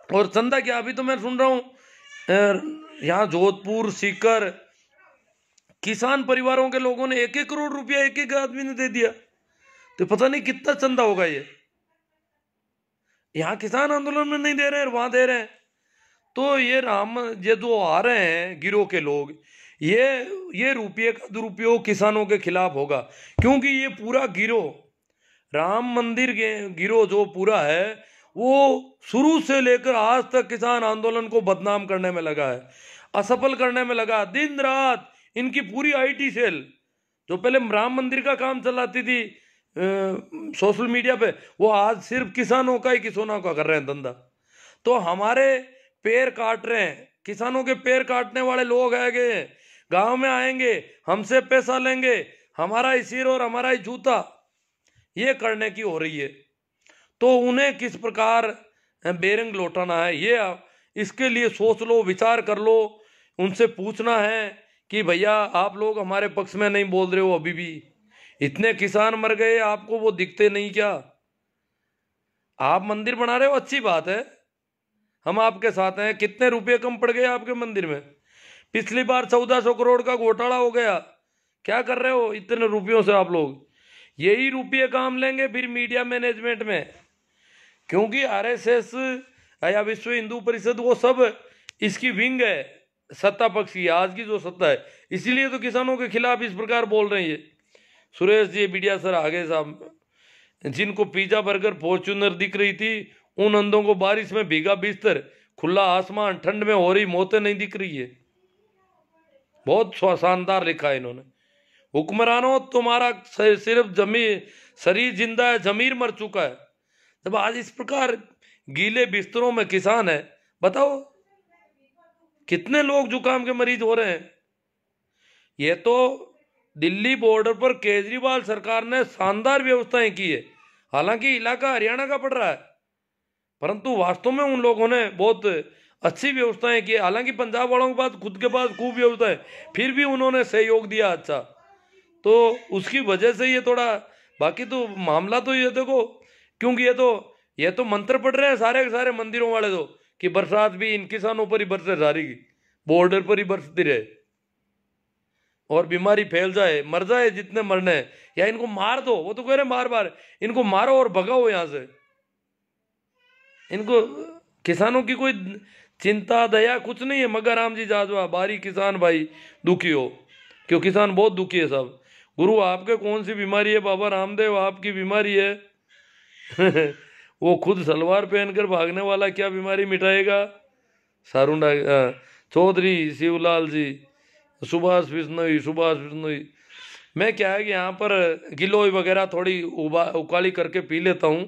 और चंदा क्या, अभी तो मैं सुन रहा हूँ यहाँ जोधपुर सीकर किसान परिवारों के लोगों ने 1-1 करोड़ रुपया एक एक आदमी ने दे दिया। तो पता नहीं कितना चंदा होगा ये। यहाँ किसान आंदोलन में नहीं दे रहे हैं, वहां दे रहे हैं। तो ये जो आ रहे हैं गिरोह के लोग, ये रुपये का दुरुपयोग किसानों के खिलाफ होगा। क्योंकि ये पूरा गिरोह राम मंदिर के गिरोह जो पूरा है, वो शुरू से लेकर आज तक किसान आंदोलन को बदनाम करने में लगा है, असफल करने में लगा। दिन रात इनकी पूरी IT सेल, जो पहले राम मंदिर का काम चलाती थी सोशल मीडिया पे, वो आज सिर्फ किसानों का ही, किसानों का कर रहे हैं धंधा। तो हमारे पैर काट रहे हैं, किसानों के पैर काटने वाले लोग आएंगे, गांव में आएंगे, हमसे पैसा लेंगे, हमारा ही सिर और हमारा ही जूता, ये करने की हो रही है। तो उन्हें किस प्रकार बेरंग लौटाना है, ये इसके लिए सोच लो, विचार कर लो। उनसे पूछना है कि भैया आप लोग हमारे पक्ष में नहीं बोल रहे हो, अभी भी इतने किसान मर गए, आपको वो दिखते नहीं क्या? आप मंदिर बना रहे हो, अच्छी बात है, हम आपके साथ हैं। कितने रुपए कम पड़ गए आपके मंदिर में? पिछली बार 1400 करोड़ का घोटाला हो गया। क्या कर रहे हो इतने रुपयों से आप लोग? यही रुपये काम लेंगे फिर मीडिया मैनेजमेंट में, क्योंकि RSS या विश्व हिंदू परिषद वो सब इसकी विंग है, सत्ता पक्ष की, आज की जो सत्ता है। इसीलिए तो किसानों के खिलाफ इस प्रकार बोल रहे हैं ये। सुरेश जी बिडिया सर आगे साहब, जिनको पिज्जा बर्गर फॉर्च्यूनर दिख रही थी, उन अंधों को बारिश में भीगा बिस्तर, खुला आसमान, ठंड में हो रही मौतें नहीं दिख रही है। बहुत शानदार लिखा है इन्होंने। हुक्मरानों तुम्हारा सिर्फ शरीर जिंदा है, जमीर मर चुका है। जब आज इस प्रकार गीले बिस्तरों में किसान है, बताओ कितने लोग जुकाम के मरीज हो रहे हैं। ये तो दिल्ली बॉर्डर पर केजरीवाल सरकार ने शानदार व्यवस्थाएं की है, हालांकि इलाका हरियाणा का पड़ रहा है, परंतु वास्तव में उन लोगों ने बहुत अच्छी व्यवस्थाएं की। हालांकि पंजाब वालों के पास खुद के पास खूब व्यवस्था है, फिर भी उन्होंने सहयोग दिया अच्छा, तो उसकी वजह से ये थोड़ा, बाकी तो मामला तो ये देखो, क्योंकि ये तो मंत्र पढ़ रहे हैं सारे के सारे मंदिरों वाले तो, कि बरसात भी इन किसानों पर ही बरसे, सारी की बॉर्डर पर ही बरसती रहे और बीमारी फैल जाए, मर जाए जितने मरने हैं, या इनको मार दो। वो तो कह रहे मार मार, इनको मारो और भगाओ यहां से। इनको किसानों की कोई चिंता दया कुछ नहीं है। मगर राम जी जाजवा, बारी किसान भाई दुखी हो, क्यों किसान बहुत दुखी है साहब। गुरु आपके कौन सी बीमारी है? बाबा रामदेव आपकी बीमारी है वो खुद सलवार पहनकर भागने वाला क्या बीमारी मिटाएगा? सारुंडा चौधरी शिवलाल जी, सुभाष बिश्नोई। मैं क्या है कि यहाँ पर गिलोय वगैरह थोड़ी उकाली करके पी लेता हूँ,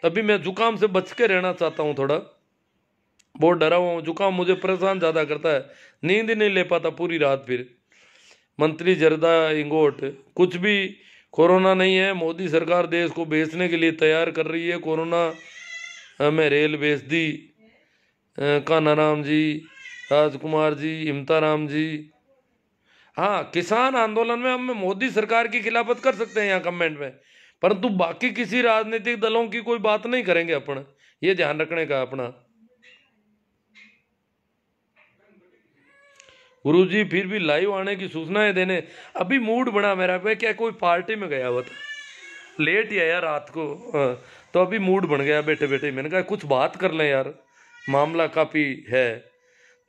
अभी मैं जुकाम से बच के रहना चाहता हूँ, थोड़ा बहुत डरा हुआ हूँ। जुकाम मुझे परेशान ज़्यादा करता है, नींद ही नहीं ले पाता पूरी रात। फिर मंत्री जरदा इंगोट, कुछ भी कोरोना नहीं है, मोदी सरकार देश को बेचने के लिए तैयार कर रही है। कोरोना में रेल बेच दी। कान्हाराम जी, राजकुमार जी, इमताराम जी। हाँ, किसान आंदोलन में हम मोदी सरकार की खिलाफत कर सकते हैं यहाँ कमेंट में, परंतु बाकी किसी राजनीतिक दलों की कोई बात नहीं करेंगे अपन, ये ध्यान रखने का अपना। गुरुजी फिर भी लाइव आने की सूचनाएं देने, अभी मूड बना मेरा पे, क्या कोई पार्टी में गया हुआ था, लेट ही आया रात को। तो अभी मूड बन गया बैठे बैठे, मैंने कहा कुछ बात कर लें यार, मामला काफ़ी है।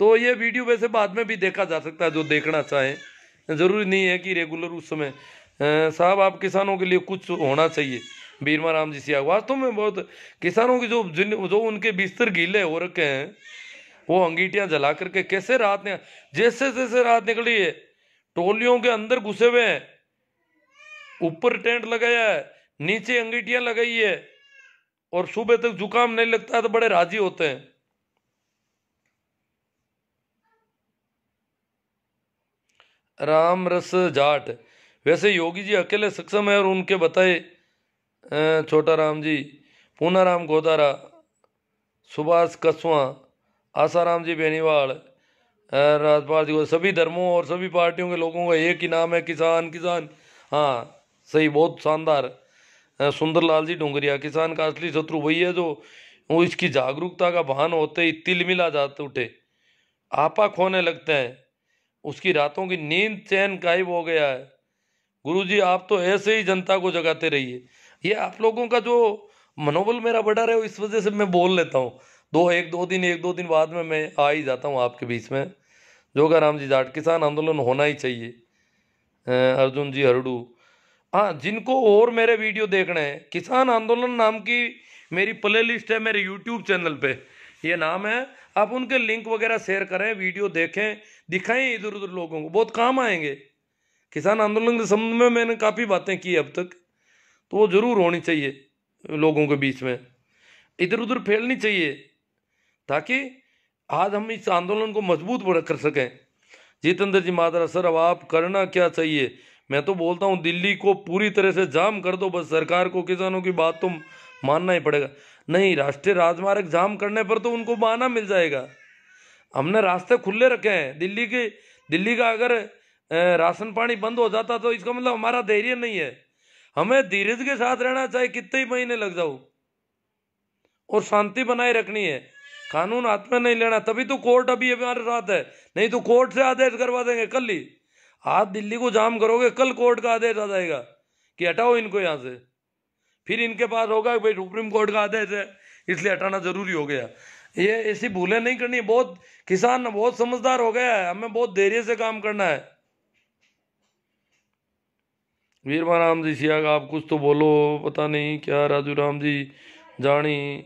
तो ये वीडियो वैसे बाद में भी देखा जा सकता है, जो देखना चाहें, ज़रूरी नहीं है कि रेगुलर उस समय। साहब आप किसानों के लिए कुछ होना चाहिए। बीरमा राम जी सियाग, वास्तव में बहुत किसानों की जो उनके बिस्तर गीले हो रखे हैं, वो अंगीठियां जला करके कैसे रात ने, जैसे जैसे रात निकली है टोलियों के अंदर घुसे हुए हैं, ऊपर टेंट लगाया है, नीचे अंगीठियां लगाई है, और सुबह तक जुकाम नहीं लगता है तो बड़े राजी होते हैं। राम रस जाट, वैसे योगी जी अकेले सक्षम है और उनके बताए छोटा राम जी, पूनाराम गोदारा, सुभाष कसवा, आसाराम जी बेनीवाल, राजपाल जी को, सभी धर्मों और सभी पार्टियों के लोगों का एक ही नाम है, किसान किसान। हाँ सही, बहुत शानदार। सुंदरलाल जी डोंगरिया, किसान का असली शत्रु वही है जो वो इसकी जागरूकता का भान होते ही तिलमिला जाते उठे, आपा खोने लगते हैं, उसकी रातों की नींद चैन गायब हो गया है। गुरुजी आप तो ऐसे ही जनता को जगाते रहिए। ये आप लोगों का जो मनोबल मेरा बढ़ा रहे हो, इस वजह से मैं बोल लेता हूँ। एक दो दिन बाद में मैं आ ही जाता हूँ आपके बीच में। जोगाराम जी जाट, किसान आंदोलन होना ही चाहिए। अर्जुन जी हरडू, हाँ जिनको और मेरे वीडियो देखने हैं, किसान आंदोलन नाम की मेरी प्ले लिस्ट है मेरे यूट्यूब चैनल पे, ये नाम है। आप उनके लिंक वगैरह शेयर करें, वीडियो देखें, दिखाएं इधर उधर लोगों को, बहुत काम आएंगे। किसान आंदोलन के संबंध में मैंने काफ़ी बातें की अब तक, तो वो जरूर होनी चाहिए लोगों के बीच में, इधर उधर फैलनी चाहिए, ताकि आज हम इस आंदोलन को मजबूत कर सकें। जितेंद्र जी मादरा, सर अब आप करना क्या चाहिए? मैं तो बोलता हूँ दिल्ली को पूरी तरह से जाम कर दो, बस सरकार को किसानों की बात तो मानना ही पड़ेगा। नहीं, राष्ट्रीय राजमार्ग जाम करने पर तो उनको बहाना मिल जाएगा। हमने रास्ते खुले रखे हैं। दिल्ली का अगर राशन पानी बंद हो जाता तो इसका मतलब हमारा धैर्य नहीं है। हमें धीरज के साथ रहना, चाहे कितने ही महीने लग जाओ, और शांति बनाए रखनी है, कानून हाथ में नहीं लेना। तभी तो कोर्ट अभी हमारे साथ है, नहीं तो कोर्ट से आदेश करवा देंगे कल ही। आज दिल्ली को जाम करोगे, कल कोर्ट का आदेश आ जाएगा कि हटाओ इनको यहाँ से। फिर इनके पास होगा भाई सुप्रीम कोर्ट का आदेश है इसलिए हटाना जरूरी हो गया। ये ऐसी भूलें नहीं करनी। बहुत किसान बहुत समझदार हो गया है, हमें बहुत धैर्य से काम करना है। वीरमा राम जी सियाग, आप कुछ तो बोलो, पता नहीं क्या राजू राम जी जानी।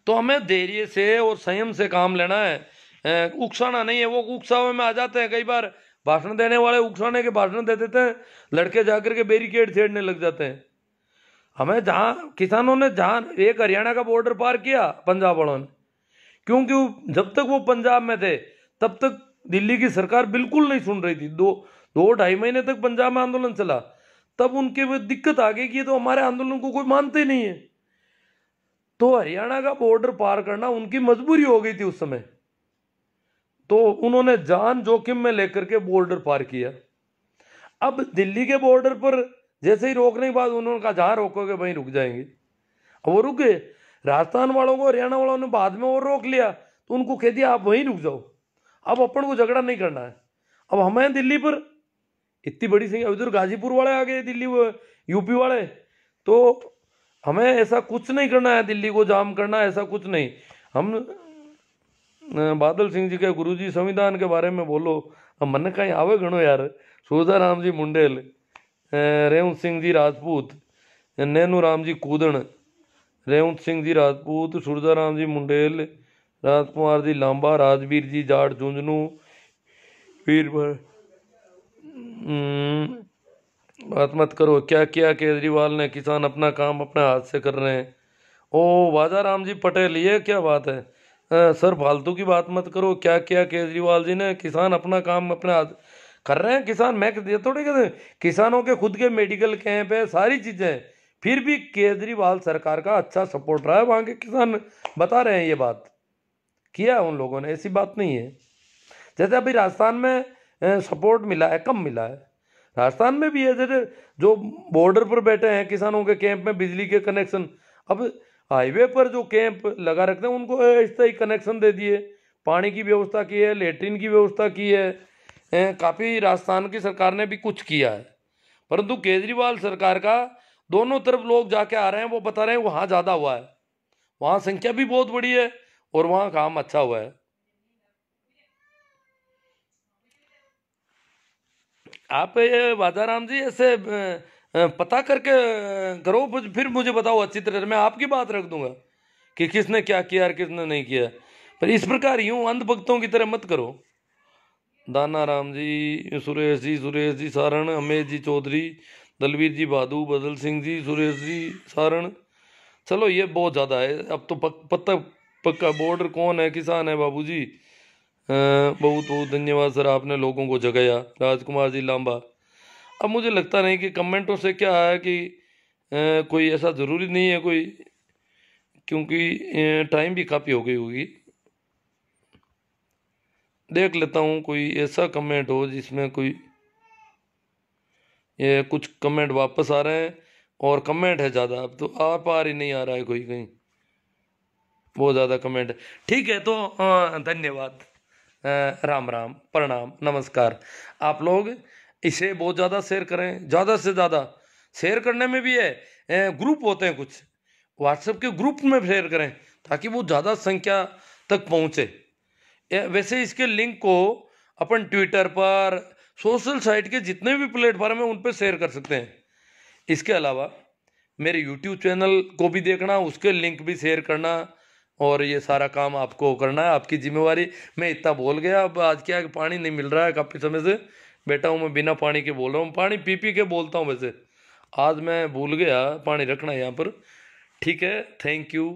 तो हमें धैर्य से और संयम से काम लेना है, उकसाना नहीं है। वो उकसावे में आ जाते हैं कई बार, भाषण देने वाले उकसाने के भाषण दे देते हैं, लड़के जाकर के बैरिकेड छेड़ने लग जाते हैं। हमें जहाँ किसानों ने जहाँ एक हरियाणा का बॉर्डर पार किया पंजाब वालों ने, क्योंकि जब तक वो पंजाब में थे तब तक दिल्ली की सरकार बिल्कुल नहीं सुन रही थी। दो ढाई महीने तक पंजाब में आंदोलन चला, तब उनके वो दिक्कत आ गई कि तो हमारे आंदोलन को कोई मानते ही नहीं है। तो हरियाणा का बॉर्डर पार करना उनकी मजबूरी हो गई थी उस समय, तो उन्होंने जान जोखिम में लेकर के बॉर्डर पार किया। अब दिल्ली के बॉर्डर पर जैसे ही रोकने के बाद उन्होंने कहा जहां रोकोगे वहीं रुक जाएंगे, अब वो रुके। राजस्थान वालों को हरियाणा वालों ने बाद में और रोक लिया, तो उनको कह दिया आप वहीं रुक जाओ, अब अपन को झगड़ा नहीं करना है। अब हमें दिल्ली पर इतनी बड़ी संख्या, उधर गाजीपुर वाले आ गए, दिल्ली वो यूपी वाले, तो हमें ऐसा कुछ नहीं करना है, दिल्ली को जाम करना है, ऐसा कुछ नहीं। हम बादल सिंह जी के गुरुजी संविधान के बारे में बोलो, अब मन कहीं आवे घणो यार। सूरदास राम जी मुंडेल, रेवंत सिंह जी राजपूत, नैनू राम जी कूदन, रेवंत सिंह जी राजपूत, सूरदास राम जी मुंडेल, राजकुमार जी लांबा, राजवीर जी जाट झुंझुनू, वीर बात मत करो, क्या किया केजरीवाल ने, किसान अपना काम अपने हाथ से कर रहे हैं। ओ वाजा राम जी पटेल, ये क्या बात है? सर फालतू की बात मत करो, क्या किया केजरीवाल जी ने, किसान अपना काम अपने हाथ कर रहे हैं। किसान, मैं ये थोड़ी कहते, किसानों के खुद के मेडिकल कैंप है, सारी चीज़ें हैं, फिर भी केजरीवाल सरकार का अच्छा सपोर्ट रहा है। वहाँ के किसान बता रहे हैं ये बात, किया उन लोगों ने, ऐसी बात नहीं है। जैसे अभी राजस्थान में सपोर्ट मिला है, कम मिला है। राजस्थान में भी है, जैसे जो बॉर्डर पर बैठे हैं किसानों के कैंप में बिजली के कनेक्शन, अब हाईवे पर जो कैंप लगा रखते हैं उनको ऐसा ही कनेक्शन दे दिए, पानी की व्यवस्था की है, लेटरिन की व्यवस्था की है। काफ़ी राजस्थान की सरकार ने भी कुछ किया है, परंतु केजरीवाल सरकार का दोनों तरफ लोग जाके आ रहे हैं, वो बता रहे हैं वहाँ ज़्यादा हुआ है, वहाँ संख्या भी बहुत बड़ी है और वहाँ काम अच्छा हुआ है। आप ये वादाराम जी ऐसे पता करके करो, फिर मुझे बताओ अच्छी तरह, मैं आपकी बात रख दूंगा कि किसने क्या किया और किसने नहीं किया। पर इस प्रकार यूं अंधभक्तों की तरह मत करो। दाना राम जी, सुरेश जी सारण, अमेश जी चौधरी, दलवीर जी बादू, बदल सिंह जी, सुरेश जी सारण। चलो ये बहुत ज़्यादा है, अब तो पत्ता पक्का बॉर्डर कौन है, किसान है बाबूजी। बहुत बहुत धन्यवाद सर, आपने लोगों को जगाया। राजकुमार जी लांबा, अब मुझे लगता नहीं कि कमेंटों से क्या है कि कोई ऐसा ज़रूरी नहीं है कोई, क्योंकि टाइम भी काफ़ी हो गई होगी। देख लेता हूँ कोई ऐसा कमेंट हो जिसमें कोई, ये कुछ कमेंट वापस आ रहे हैं और कमेंट है ज़्यादा, अब तो आप आ रही नहीं आ रहा है कोई कहीं, बहुत ज़्यादा कमेंट है। ठीक है, तो धन्यवाद, राम राम, प्रणाम, नमस्कार। आप लोग इसे बहुत ज़्यादा शेयर करें, ज़्यादा से ज़्यादा। शेयर करने में भी है, ग्रुप होते हैं कुछ, व्हाट्सएप के ग्रुप में शेयर करें ताकि वो ज़्यादा संख्या तक पहुँचे। वैसे इसके लिंक को अपन ट्विटर पर, सोशल साइट के जितने भी प्लेटफॉर्म है उन पर शेयर कर सकते हैं। इसके अलावा मेरे यूट्यूब चैनल को भी देखना, उसके लिंक भी शेयर करना, और ये सारा काम आपको करना है, आपकी जिम्मेवारी। मैं इतना बोल गया, अब आज क्या है कि पानी नहीं मिल रहा है, काफ़ी समय से बैठा हूँ मैं बिना पानी के बोल रहा हूँ, पानी पी पी के बोलता हूँ। वैसे आज मैं भूल गया पानी रखना यहाँ पर। ठीक है, थैंक यू।